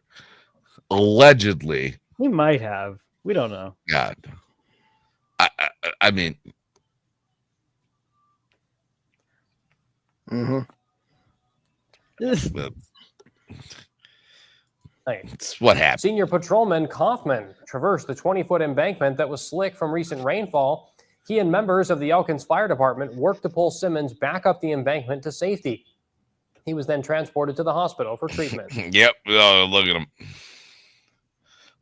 allegedly. He might have. We don't know. God. I mean. It's what happened. Senior patrolman Kaufman traversed the 20-foot embankment that was slick from recent rainfall. He and members of the Elkins Fire Department worked to pull Simmons back up the embankment to safety. He was then transported to the hospital for treatment. Yep. Oh, look at him.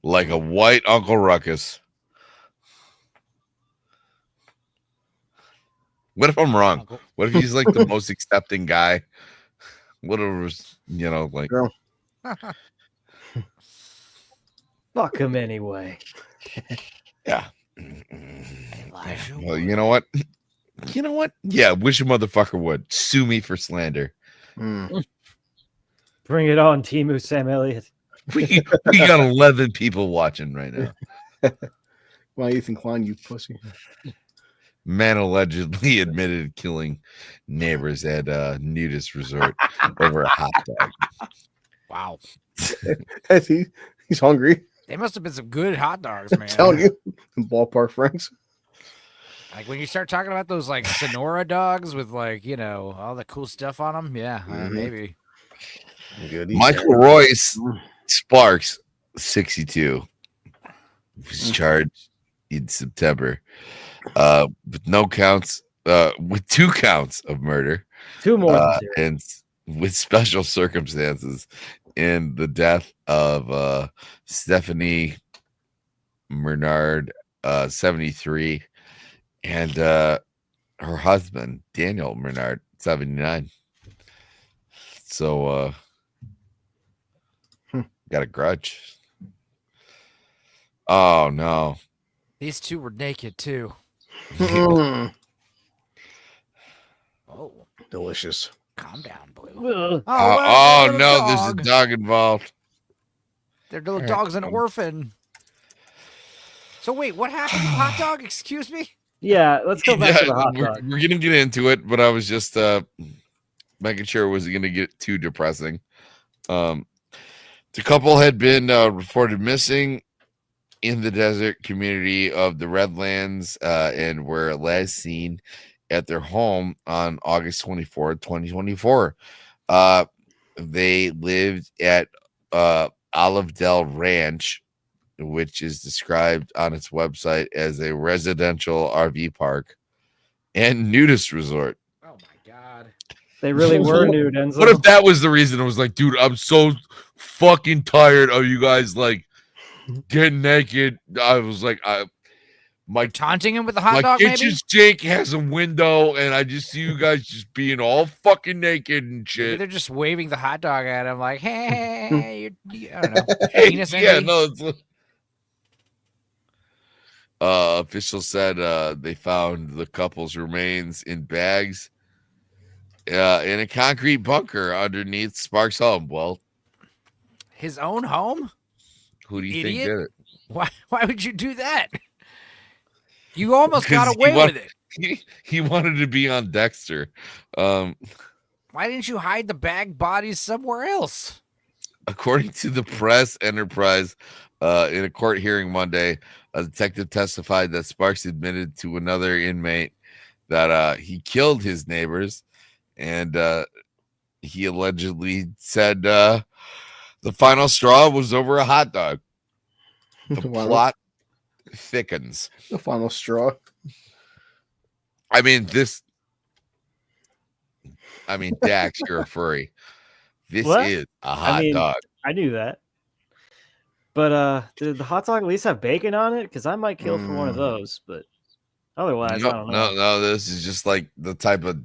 Like a white Uncle Ruckus. What if I'm wrong? What if he's like the most accepting guy? Whatever, like. Fuck him anyway. Yeah. Well, you know what? Yeah, wish a motherfucker would sue me for slander. Bring it on, Timu Sam Elliott. We got 11 people watching right now. Why Ethan Klein, you pussy? Man allegedly admitted killing neighbors at a nudist resort over a hot dog. Wow. He's hungry. They must have been some good hot dogs, man. I'm telling you, ballpark friends. Like when you start talking about those like Sonora dogs with like, all the cool stuff on them. Yeah, maybe. Michael Royce Sparks, 62, was charged in September with with 2 counts of murder. 2 more. And with special circumstances in the death of Stephanie Bernard, 73, and her husband, Daniel Bernard, 79. So, got a grudge. Oh, no. These 2 were naked, too. Oh, delicious. Calm down, Blue. Oh, no, there's a dog involved. Their little dog's an orphan. So wait, what happened to hot dog? Excuse me? Yeah, let's go back to the hot dog. We're going to get into it, but I was just making sure it wasn't going to get too depressing. The couple had been reported missing in the desert community of the Redlands and were last seen at their home on August 24th, 2024. They lived at Olive Dell Ranch, which is described on its website as a residential RV park and nudist resort. Oh my God. They really were nude, Enzo. What if that was the reason? I was like, dude, I'm so fucking tired of you guys like getting naked. I was like, my taunting him with the hot dog. My kitchen sink has a window, and I just see you guys just being all fucking naked and shit. Maybe they're just waving the hot dog at him, like, "Hey, I don't know." Penis yeah, envy? no. It's, officials said they found the couple's remains in bags in a concrete bunker underneath Sparks' home. Well, his own home. Who do you think did it? Why would you do that? You almost got away with it. He wanted to be on Dexter. Why didn't you hide the bag bodies somewhere else? According to the press enterprise, in a court hearing Monday, a detective testified that Sparks admitted to another inmate that he killed his neighbors, and he allegedly said the final straw was over a hot dog. The plot thickens. The final straw. I mean, Dax, you're a furry. This is a hot dog. I knew that. But did the hot dog at least have bacon on it? Because I might kill for one of those, but otherwise, I don't know. No, this is just like the type of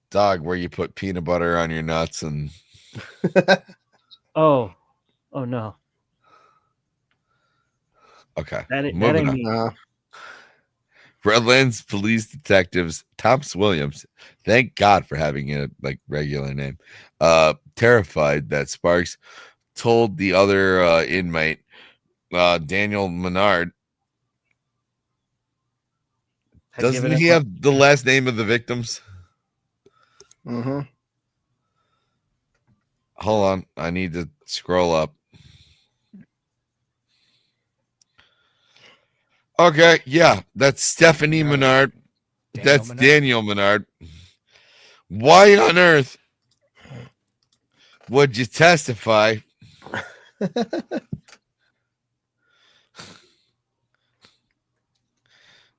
dog where you put peanut butter on your nuts and oh no. Okay. Moving on. Redlands police detectives Thomas Williams, thank God for having a regular name, terrified that Sparks told the other inmate, Daniel Menard. Doesn't he have the last name of the victims? Mm-hmm. Hold on. I need to scroll up. Okay, yeah, that's Stephanie Menard. That's Daniel Menard. Why on earth would you testify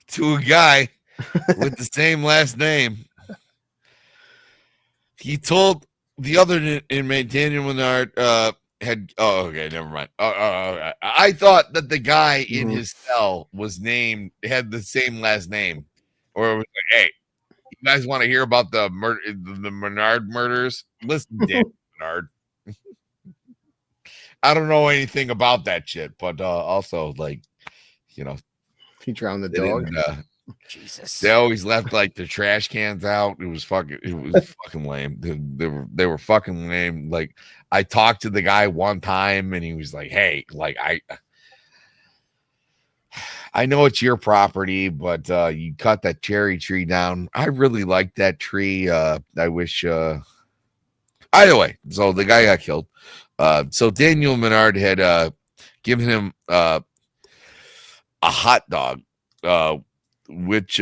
to a guy with the same last name? He told the other inmate, Daniel Menard, had. Oh, okay, never mind. I thought that the guy in his cell had the same last name, or it was like, hey, you guys want to hear about the Menard murders? Listen, Daniel Menard. I don't know anything about that shit, but also, like, you know, he drowned the they dog. Jesus. They always left like the trash cans out. It was fucking lame. They were fucking lame. Like, I talked to the guy one time and he was like, hey, like, I know it's your property, but you cut that cherry tree down. I really like that tree. I wish either way, so the guy got killed. So Daniel Menard had given him a hot dog, which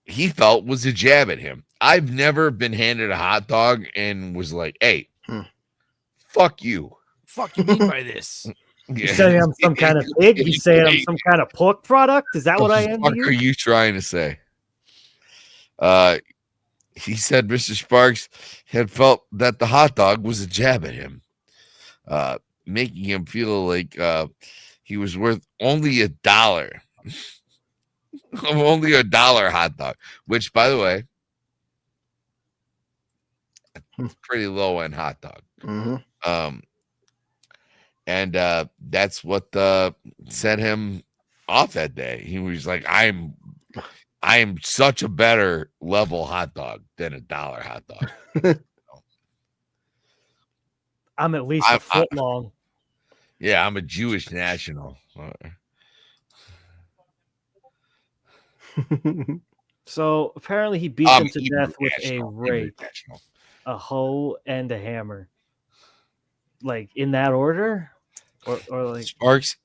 he felt was a jab at him. I've never been handed a hot dog and was like, hey, fuck you. Fuck you mean by this? You saying I'm some kind of pig? You saying I'm some kind of pork product? Is that what I am? What are you trying to say? He said Mr. Sparks had felt that the hot dog was a jab at him, making him feel like he was worth only $1. Only $1 hot dog, which, by the way, it's pretty low end hot dog. And that's what set him off that day. He was like, I am such a better level hot dog than $1 hot dog. I'm at least a foot long. Yeah, I'm a Jewish national. So apparently he beat him to death with a rake, a hoe, and a hammer. Like in that order? Or like Sparks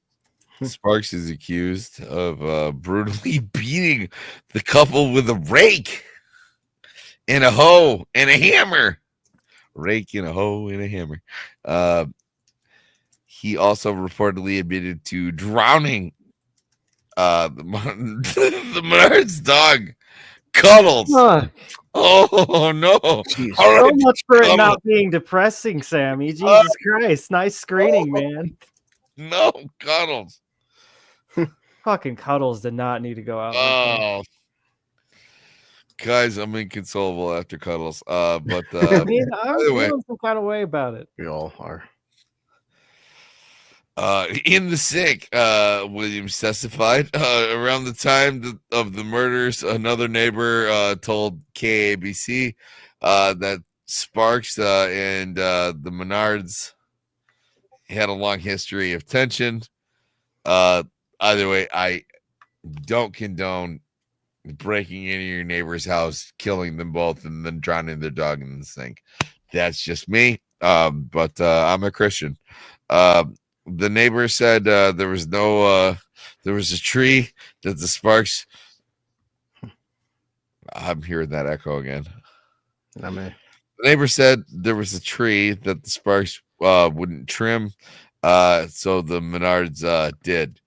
is accused of brutally beating the couple with a rake and a hoe and a hammer. Rake and a hoe and a hammer. He also reportedly admitted to drowning the Menard's dog, Cuddles. Oh no! So much for it not being depressing, Sammy. Jesus Christ. Nice screening, man. No, Cuddles. Fucking Cuddles did not need to go out. Oh, guys, I'm inconsolable after Cuddles. But I mean, I'm by the way, feeling some kind of way about it. We all are. In the sick, Williams testified around the time of the murders. Another neighbor told KABC that Sparks and the Menards had a long history of tension. Either way, I don't condone breaking into your neighbor's house, killing them both, and then drowning their dog in the sink. That's just me. But I'm a Christian. The neighbor said there was a tree that the Sparks. I'm hearing that echo again. The neighbor said there was a tree that the Sparks wouldn't trim, so the Menards did.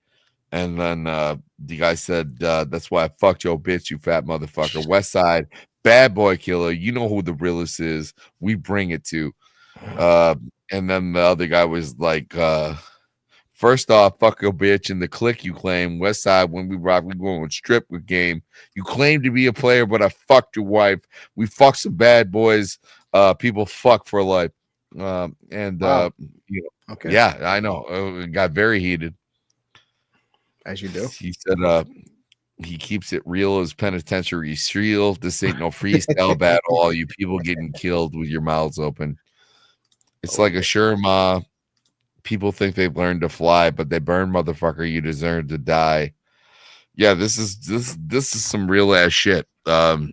And then the guy said, that's why I fucked your bitch, you fat motherfucker. West Side, bad boy killer. You know who the realest is. We bring it to. And then the other guy was like, first off, fuck your bitch and the clique you claim. West Side, when we rock, we go on strip with game. You claim to be a player, but I fucked your wife. We fuck some bad boys. People fuck for life. Wow. Okay. Yeah, I know. It got very heated. As you do. He said he keeps it real as penitentiary real. This ain't no freestyle battle. All you people getting killed with your mouths open. It's like a Sherma. People think they've learned to fly, but they burn, motherfucker. You deserve to die. Yeah, this is some real ass shit. Let's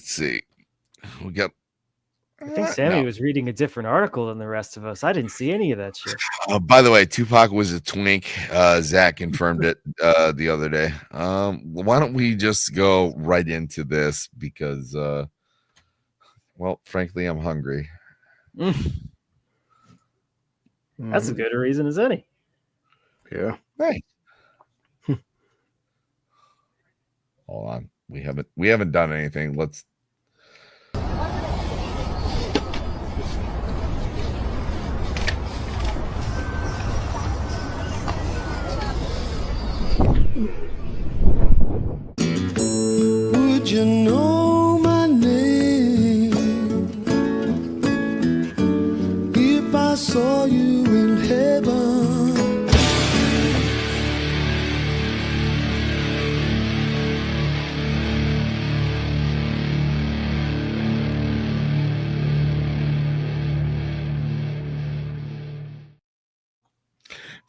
see. We got I think Sammy was reading a different article than the rest of us. I didn't see any of that shit. By the way, Tupac was a twink. Zach confirmed it the other day. Why don't we just go right into this because, well, frankly, I'm hungry. That's as good a reason as any. Yeah. Right. Hold on. We haven't done anything. Let's. Would you know my name if I saw you in heaven?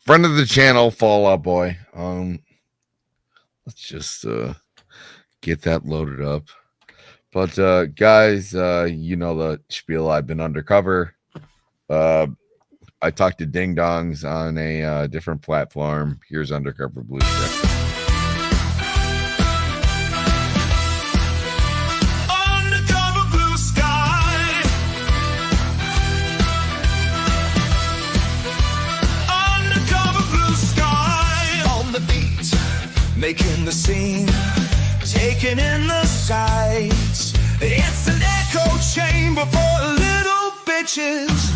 Friend of the channel, Fall Out Boy. Let's just get that loaded up. But guys, you know the spiel. I've been undercover. I talked to ding dongs on a different platform. Here's Undercover Blue Sky. Undercover blue sky. Undercover blue sky. On the beat, making the scene, taking in the sights. It's an echo chamber for little bitches.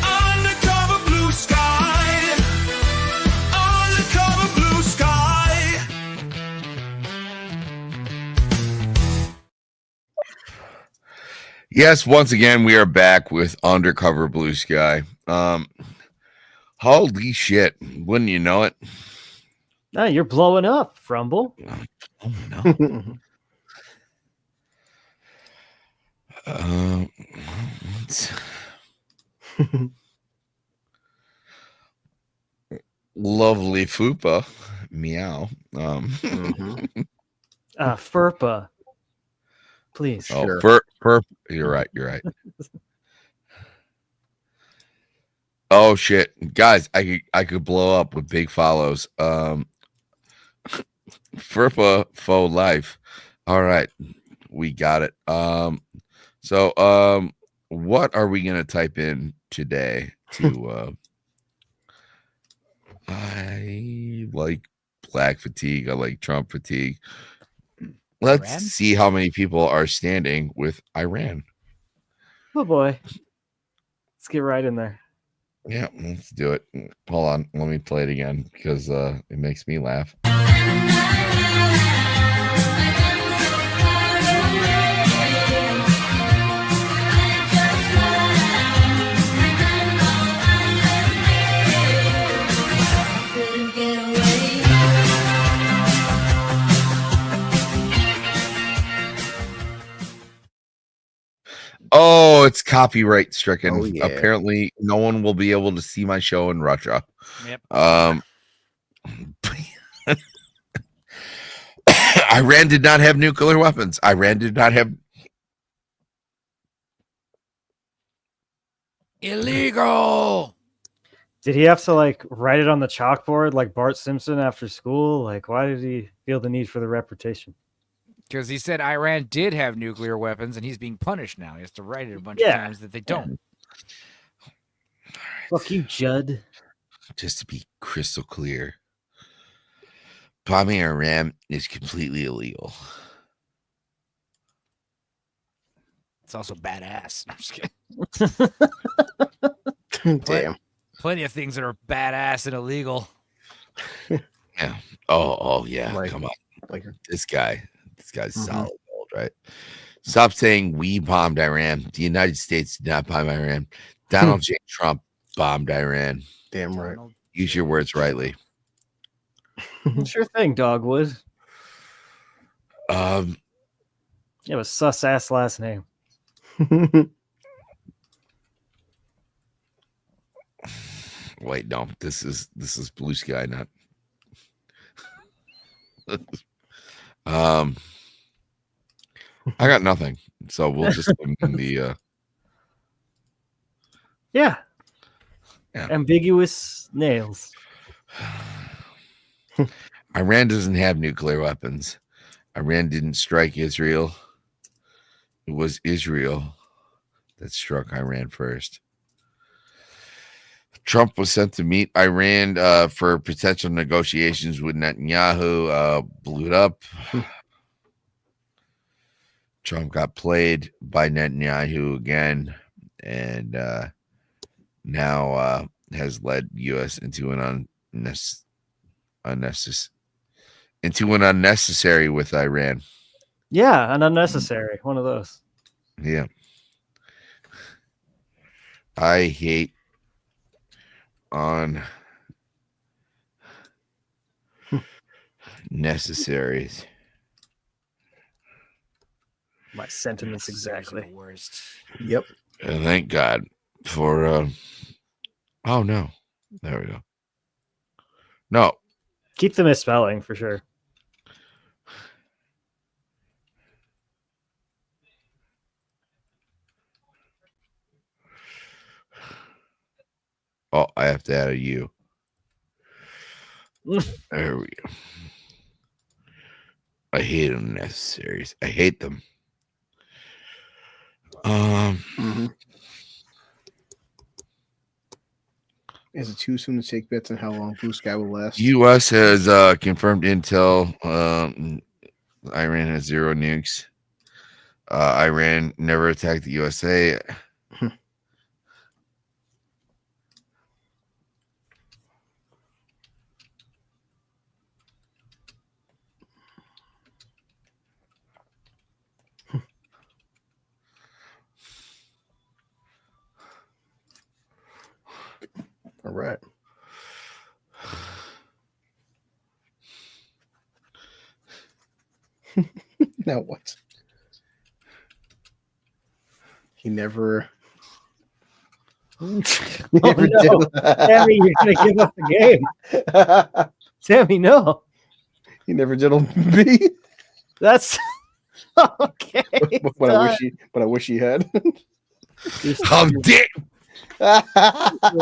Undercover blue sky. Undercover blue sky. Yes, once again, we are back with Undercover Blue Sky. Holy shit. Wouldn't you know it? No, you're blowing up, Frumble. Oh, no. Lovely Fupa. Meow. Furpa. Please. Oh, Sure. Furp. You're right. You're right. Oh shit, guys! I could blow up with big follows. Furpa faux life. All right, we got it. So what are we gonna type in today? To I like black fatigue. I like Trump fatigue. Let's Iran? see how many people are standing with Iran. Oh boy. Let's get right in there. Yeah, let's do it. Hold on, let me play it again because it makes me laugh. Oh, it's copyright stricken. Oh, yeah. Apparently, no one will be able to see my show in Russia. Yep. Iran did not have nuclear weapons. Iran did not have. Illegal. Did he have to like write it on the chalkboard like Bart Simpson after school? Like, why did he feel the need for the repetition? Because he said Iran did have nuclear weapons and he's being punished now. He has to write it a bunch of Yeah. times that they don't. Fuck you, Judd. Just to be crystal clear, bombing Iran is completely illegal. It's also badass. I'm just kidding. Damn. Plenty of things that are badass and illegal. Yeah. Oh yeah. Like- Come on. like- This guy's Mhm. solid gold, right? Stop saying we bombed Iran. The United States did not bomb Iran. Donald J. Trump bombed Iran. Damn right. Use your words rightly. Sure thing, Dogwood. You have a sus ass last name. Wait, no, this is Blue Sky, not. I got nothing, so we'll just give him the. Yeah. Yeah. Ambiguous nails. Iran doesn't have nuclear weapons. Iran didn't strike Israel. It was Israel that struck Iran first. Trump was sent to meet Iran for potential negotiations with Netanyahu. Blew it up. Trump got played by Netanyahu again, and now has led U.S. into an unnecessary with Iran. Yeah, an unnecessary one of those. Yeah, I hate on necessaries. My sentiments exactly. Worst. Yep. And thank God for. Oh no, there we go. No, Keep the misspelling for sure. oh, I have to add a U. There we go. I hate unnecessaries. I hate them. Is it too soon to take bets on how long Blue Sky will last? U.S. has confirmed intel. Iran has 0 nukes. Iran never attacked the USA. All right. Now what? He never. Oh, no. Sammy, you're gonna give up the game. Sammy, no. He never did on B. That's okay. But I wish he had. I'm dead. You're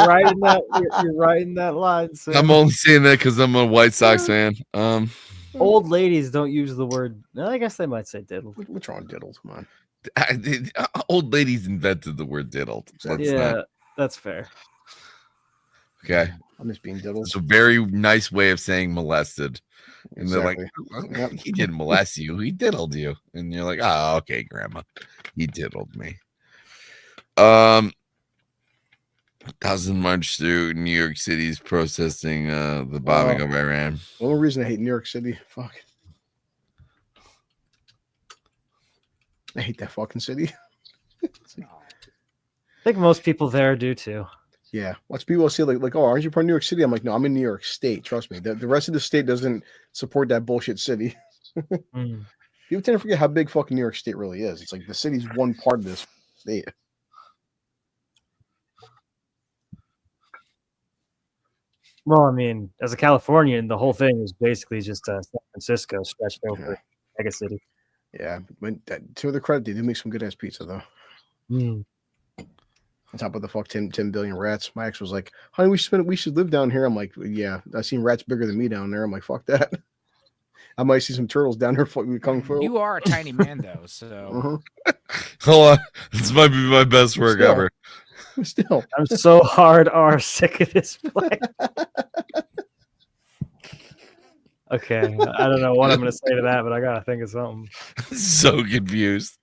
right in that. You're right in that line. Sam. I'm only saying that because I'm a White Sox fan. Old ladies don't use the word. No, I guess they might say diddle. What's wrong, diddle? Come on. Old ladies invented the word diddled. That's fair. Okay. I'm just being diddled. It's a very nice way of saying molested. And Exactly. they're like, he didn't molest you. He diddled you. And you're like, oh, okay, grandma. He diddled me. 1,000 march through New York City's protesting the bombing of Iran. The only reason I hate New York City, fuck. I hate that fucking city. I think most people there do too. Yeah. Lots of people say like, oh, aren't you from New York City? I'm like, no, I'm in New York State. Trust me. The rest of the state doesn't support that bullshit city. People tend to forget how big fucking New York State really is. It's like the city's one part of this state. Well, I mean, as a Californian, the whole thing is basically just San Francisco stretched over mega city. Yeah, but to their credit, they do make some good ass pizza though. On top of the fuck 10 billion rats. My ex was like, honey, we should live down here. I'm like, yeah, I've seen rats bigger than me down there. I'm like, fuck that. I might see some turtles down there fucking kung fu. You are a tiny man though, so Hold on. This might be my best work ever. Still. I'm so hard sick of this play. Okay, I don't know what I'm going to say to that, but I got to think of something. So confused.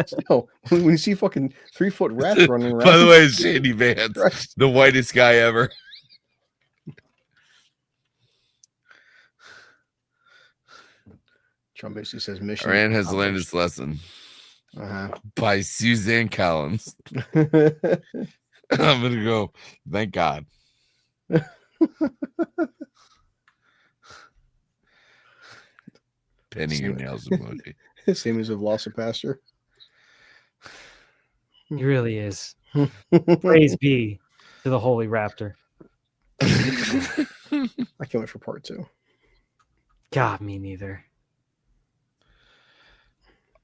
Still, when you see fucking 3-foot rats running around. By the way, it's Shady Vance, the whitest guy ever. Trump basically says mission. Iran has learned its lesson. By Suzanne Collins. I'm gonna go. Thank God. Penny your nails emoji. Same as have lost a pastor. He really is. Praise be to the Holy Raptor. I can't wait for part 2. God, me neither.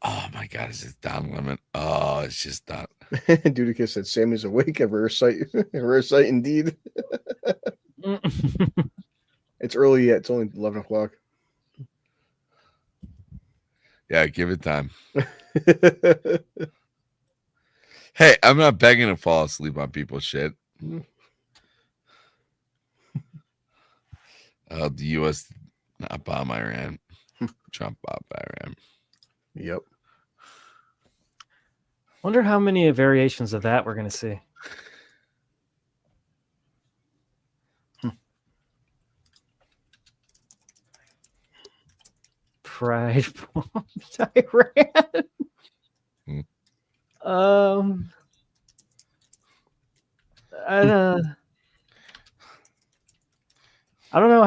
Oh my God, is it Don Lemon? Oh, it's just Don. Dudicus said Sam is awake. A rare sight. A rare sight indeed. It's early yet. It's only 11 o'clock. Yeah, give it time. Hey, I'm not begging to fall asleep on people's shit. The U.S. not bomb Iran. Trump bombed Iran. Yep. Wonder how many variations of that we're going to see. Pride bombed Iran. I don't know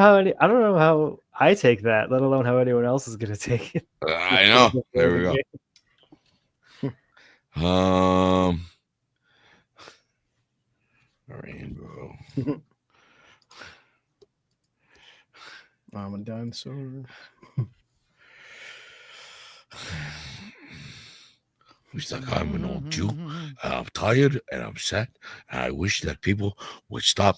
how I take that, let alone how anyone else is going to take it. I know. There we go. Rainbow. I'm a dinosaur. Looks like I'm an old Jew. I'm tired and I'm sad. And I wish that people would stop.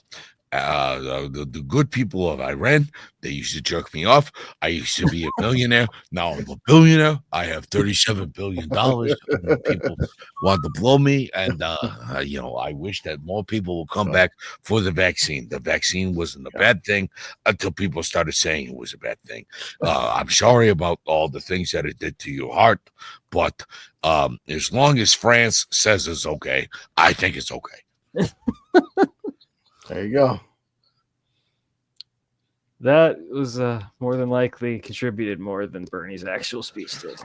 The good people of Iran, they used to jerk me off. I used to be a millionaire. Now I'm a billionaire. I have $37 billion. People want to blow me. And, I wish that more people will come back for the vaccine. The vaccine wasn't a bad thing until people started saying it was a bad thing. I'm sorry about all the things that it did to your heart. But as long as France says it's okay, I think it's okay. There you go. That was more than likely contributed more than Bernie's actual speech did.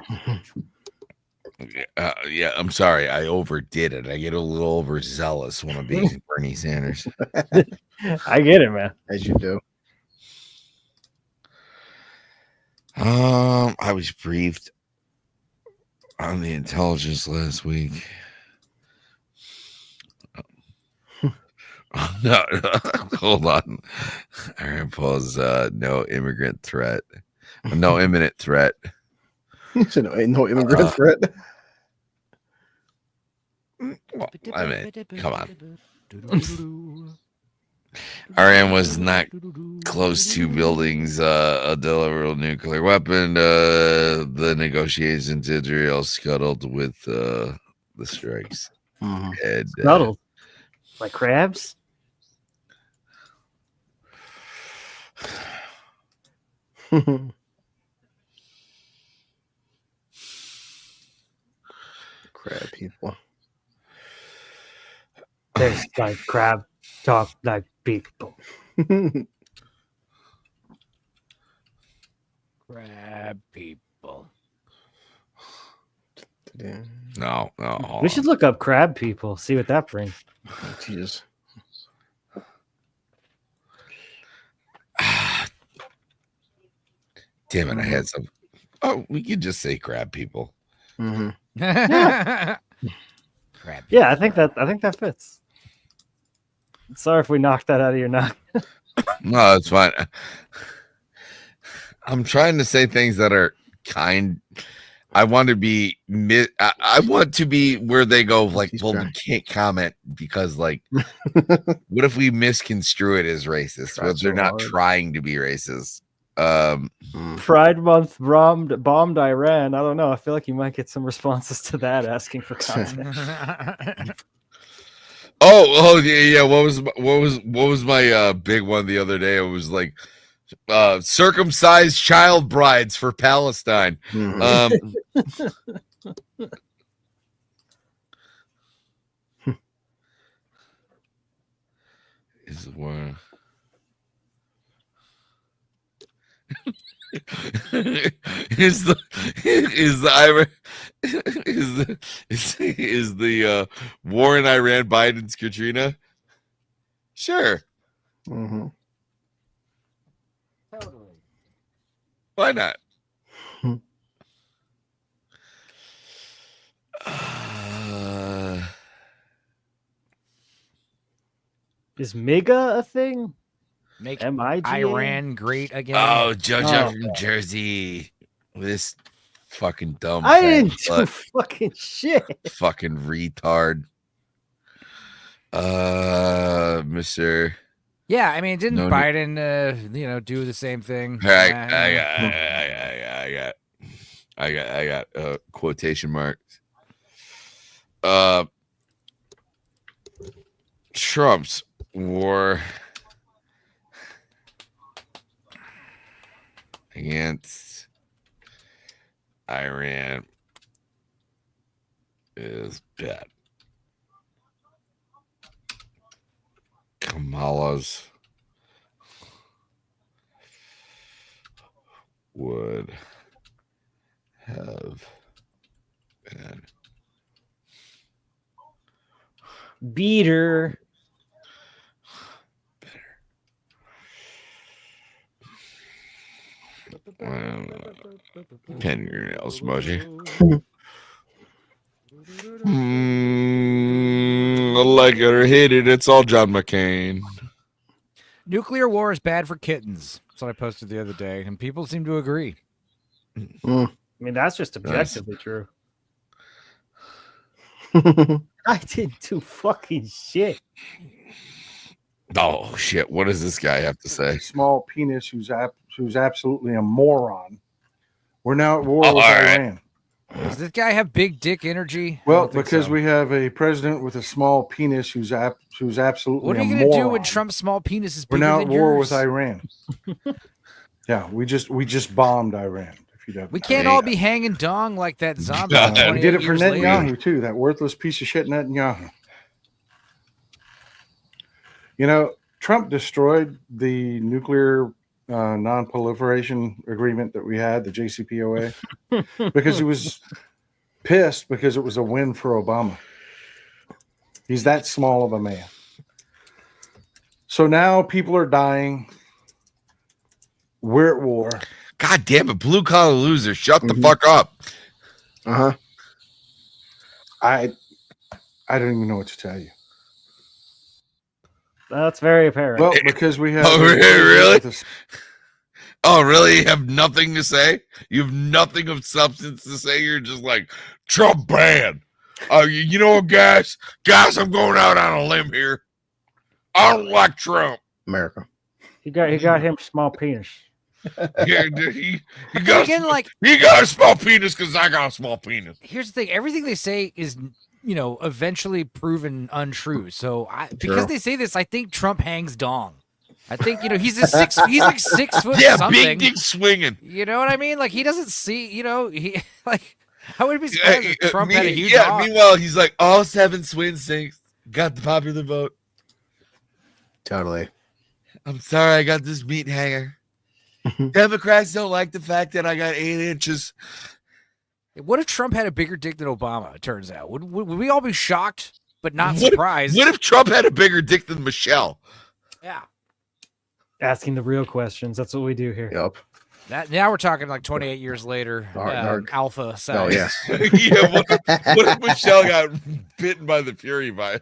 Yeah, I'm sorry. I overdid it. I get a little overzealous when I'm being Bernie Sanders. I get it, man. As you do. I was briefed on the intelligence last week. No, hold on. Aaron Paul's no immigrant threat. No imminent threat. So no immigrant threat. Well, I mean, come on. Iran was not close to buildings a deliverable nuclear weapon. The negotiations Israel scuttled with the strikes. And, Scuttled? Like crabs? Crab people. There's like crab talk like people. Crab people. No. We should look up crab people, see what that brings. Jesus. Damn it, I had some. Oh, we could just say crab people. Mm-hmm. Crab. Yeah, I think that fits. Sorry if we knocked that out of your knock. No, it's fine. I'm trying to say things that are kind. I want to be. I want to be where they go. Like, well, we can't comment because, like, what if we misconstrue it as racist? Well, they're not trying to be racist. Pride Month bombed Iran. I don't know. I feel like you might get some responses to that asking for context. Oh yeah. What was my big one the other day? It was like circumcised child brides for Palestine. Is one. is the war in Iran Biden's Katrina? Sure. Mm-hmm. Totally. Why not? Is MIGA a thing? Make MIGA? Iran great again. Oh, JoJo from Jersey. This Fucking dumb. I fat didn't do slut. fucking shit. Fucking retard. Mr. Yeah, I mean, didn't No, Biden, do the same thing? I got quotation marks. Trump's war against Iran is bad. Kamala's would have been Beater. Pen your nails, emoji. I like it or hate it. It's all John McCain. Nuclear war is bad for kittens. That's what I posted the other day, and people seem to agree. I mean, that's just objectively true. I didn't do fucking shit. Oh shit! What does this guy have to say? Small penis who's absolutely a moron. We're now at war with all right. Iran. Does this guy have big dick energy? Well, because we have a president with a small penis who's absolutely What are you a going to do moron. when Trump's small penis is We're bigger now than at war yours? with Iran. Yeah, we just bombed Iran. If you don't, We can't all be hanging dong like that zombie. We 28 did it for years later. Netanyahu too. That worthless piece of shit Netanyahu. You know, Trump destroyed the nuclear non-proliferation agreement that we had, the JCPOA, because he was pissed because it was a win for Obama. He's that small of a man. So now people are dying. We're at war. God damn it, blue collar loser! Shut the fuck up. I don't even know what to tell you. That's very apparent. Well, because we have. Oh, really? Oh, really? You have nothing to say? You have nothing of substance to say? You're just like, Trump banned. You know what, guys? Guys, I'm going out on a limb here. I don't like Trump. America. He got him small penis. Yeah, he got a small penis because I got a small penis. Here's the thing: everything they say is, eventually proven untrue. So, because they say this, I think Trump hangs dong. I think he's like 6 foot. Yeah, something. big dick swinging. You know what I mean? Like he doesn't see. He like. How would it be surprised if Trump had a huge Yeah. dong? Meanwhile, he's like, all 7 swing sinks got the popular vote. Totally. I'm sorry, I got this meat hanger. Democrats don't like the fact that I got 8 inches. What if Trump had a bigger dick than Obama? It turns out, would we all be shocked but not surprised? What if Trump had a bigger dick than Michelle? Yeah. Asking the real questions. That's what we do here. Yep. Now we're talking like 28 years later. Alpha size. Oh, yeah. Yeah. What if Michelle got bitten by the Fury vine?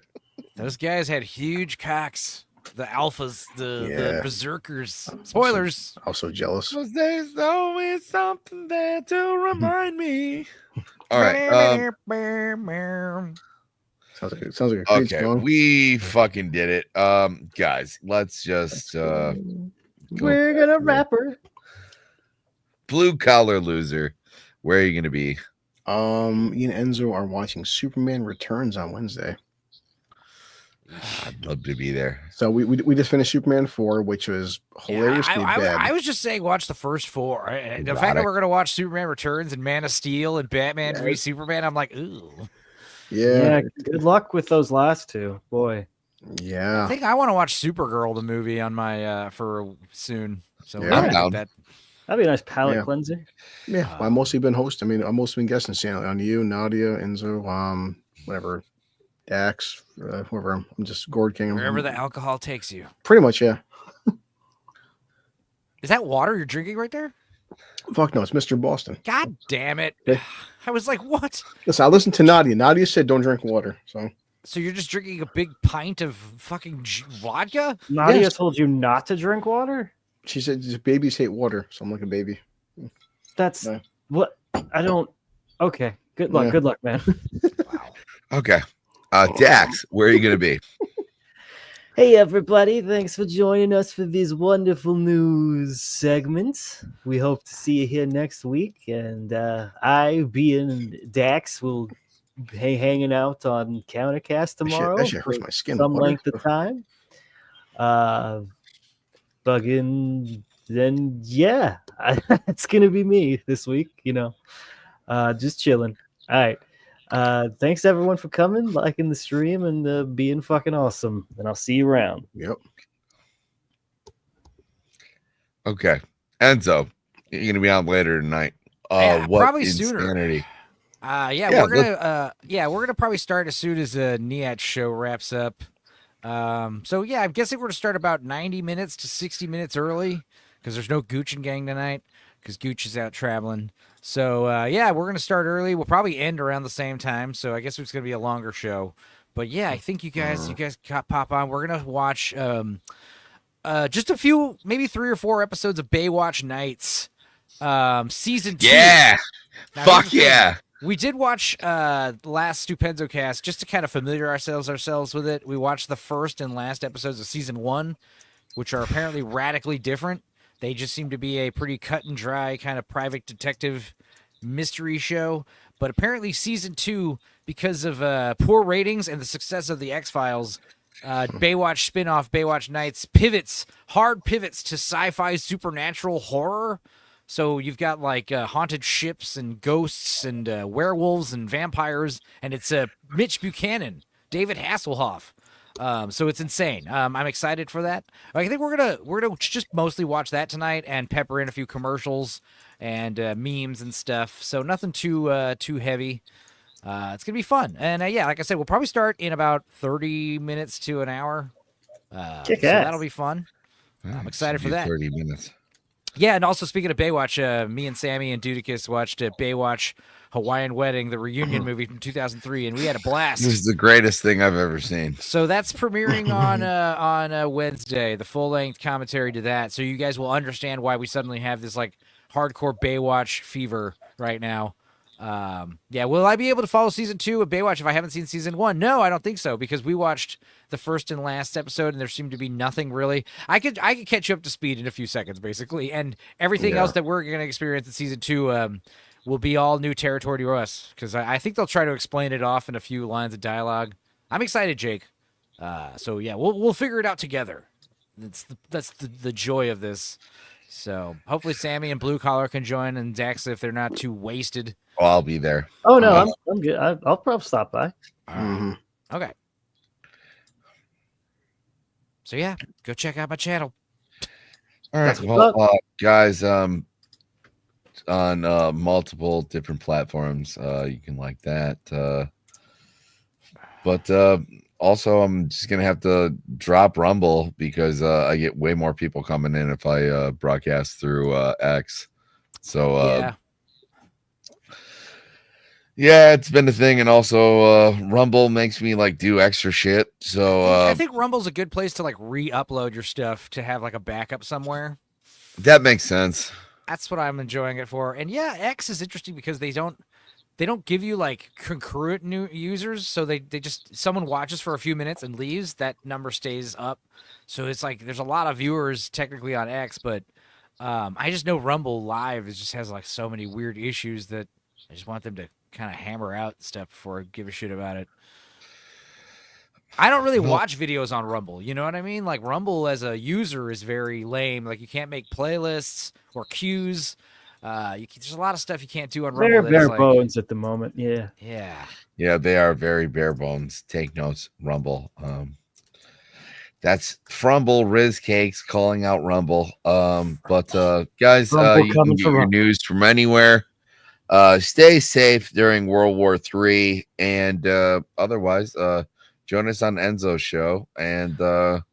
Those guys had huge cocks. The alphas, the berserkers. Spoilers. I'm so jealous. Because there's always something there to remind me. All right. Sounds like a great Okay, song. we fucking did it. Guys, let's just We're gonna wrap her. blue collar loser. Where are you gonna be? Me and Enzo are watching Superman Returns on Wednesday. I'd love to be there. So we just finished Superman 4, which was hilariously bad. I was just saying, watch the first 4. The fact that we're gonna watch Superman Returns and Man of Steel and Batman v Superman, I'm like, ooh. Yeah. Good luck with those last 2, boy. Yeah. I think I want to watch Supergirl, the movie, on my for soon. So Yeah. I'm down. That'd be a nice palate Yeah. cleanser. Yeah. I've mostly been hosting. I've mostly been guessing on you, Nadia, Enzo, whatever, Dax, whoever. I'm just Gord King. Wherever the alcohol takes you. Pretty much, yeah. Is that water you're drinking right there? Fuck no, it's Mr. Boston. God damn it! Yeah. I was like, what? Listen, I listened to Nadia. Nadia said don't drink water. So you're just drinking a big pint of fucking vodka? Nadia told you not to drink water? She said babies hate water, so I'm like a baby. That's No. what I don't. Okay. Good luck. Yeah. Good luck, man. Okay. Dax, where are you gonna be? Hey, everybody. Thanks for joining us for these wonderful news segments. We hope to see you here next week. And I, being Dax, will be hanging out on Countercast tomorrow that shit hurts for my skin. some Water. length of time. Bugging. Then, yeah, it's going to be me this week, just chilling. All right. Thanks everyone for coming, liking the stream, and being fucking awesome. And I'll see you around. Yep. Okay, Enzo, you're gonna be on later tonight. What probably insanity? sooner. We're gonna probably start as soon as Niat's show wraps up. So yeah, I'm guessing we're gonna start about 90 minutes to 60 minutes early because there's no Gooch and Gang tonight because Gooch is out traveling. So we're gonna start early. We'll probably end around the same time. So I guess it's gonna be a longer show. But yeah, I think you guys pop on. We're gonna watch just a few, maybe 3 or 4 episodes of Baywatch Nights, season 2. Yeah, Now, fuck yeah. We did watch the last Stupenzo cast just to kind of familiarize ourselves with it. We watched the first and last episodes of season 1, which are apparently radically different. They just seem to be a pretty cut and dry kind of private detective mystery show. But apparently season 2, because of poor ratings and the success of the X-Files, Baywatch spinoff Baywatch Nights hard pivots to sci-fi supernatural horror. So you've got like haunted ships and ghosts and werewolves and vampires, and it's Mitch Buchanan, David Hasselhoff. So it's insane. I'm excited for that. I think we're gonna just mostly watch that tonight and pepper in a few commercials and memes and stuff. So nothing too heavy. It's gonna be fun. And like I said, we'll probably start in about 30 minutes to an hour. So that'll be fun. I'm excited for that. 30 minutes. Yeah, and also speaking of Baywatch, me and Sammy and Dudicus watched Baywatch Hawaiian Wedding, the reunion movie from 2003, and we had a blast. This is the greatest thing I've ever seen. So that's premiering on Wednesday, the full-length commentary to that. So you guys will understand why we suddenly have this like hardcore Baywatch fever right now. Will I be able to follow season 2 of Baywatch if I haven't seen season 1? No, I don't think so, because we watched the first and last episode and there seemed to be nothing really. I could catch you up to speed in a few seconds, basically, and everything else that we're going to experience in season 2 will be all new territory to us, because I think they'll try to explain it off in a few lines of dialogue. I'm excited, Jake. We'll figure it out together. That's the joy of this. So hopefully Sammy and Blue Collar can join, and Dax if they're not too wasted. Oh, I'll be there. Oh no, I'm good. I'll probably stop by. Okay. So yeah, go check out my channel. All right, well, guys, on multiple different platforms, you can like that. But also, I'm just gonna have to drop Rumble because I get way more people coming in if I broadcast through X. So yeah, it's been a thing, and also Rumble makes me like do extra shit. So I think Rumble's a good place to like re-upload your stuff to have like a backup somewhere. That makes sense. That's what I'm enjoying it for. And yeah, X is interesting because they don't give you like concurrent new users, so they just someone watches for a few minutes and leaves, that number stays up. So it's like there's a lot of viewers technically on X, but I just know Rumble Live just has like so many weird issues that I just want them to kind of hammer out stuff before I give a shit about it. I don't really watch videos on Rumble, you know what I mean? Like Rumble as a user is very lame. Like you can't make playlists or queues. There's a lot of stuff you can't do on Rumble. They're bare bones at the moment. Yeah. Yeah, they are very bare bones. Take notes, Rumble. That's Frumble Riz Cakes calling out Rumble. But guys, you can get your news from anywhere. Stay safe during World War III, and otherwise, join us on Enzo's show. And I'm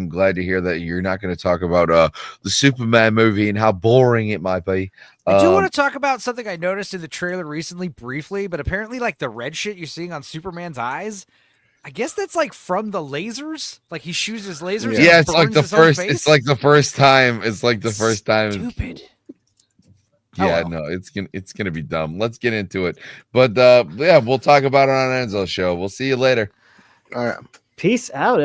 glad to hear that you're not going to talk about the Superman movie and how boring it might be. I do want to talk about something I noticed in the trailer recently, briefly, but apparently, like the red shit you're seeing on Superman's eyes, I guess that's like from the lasers. Like he shoots his lasers. Yeah, it's like the first. It's like the first time. It's like the first time. Stupid. Yeah, no, it's gonna be dumb. Let's get into it. But yeah, we'll talk about it on Enzo's show. We'll see you later. All right. Peace out.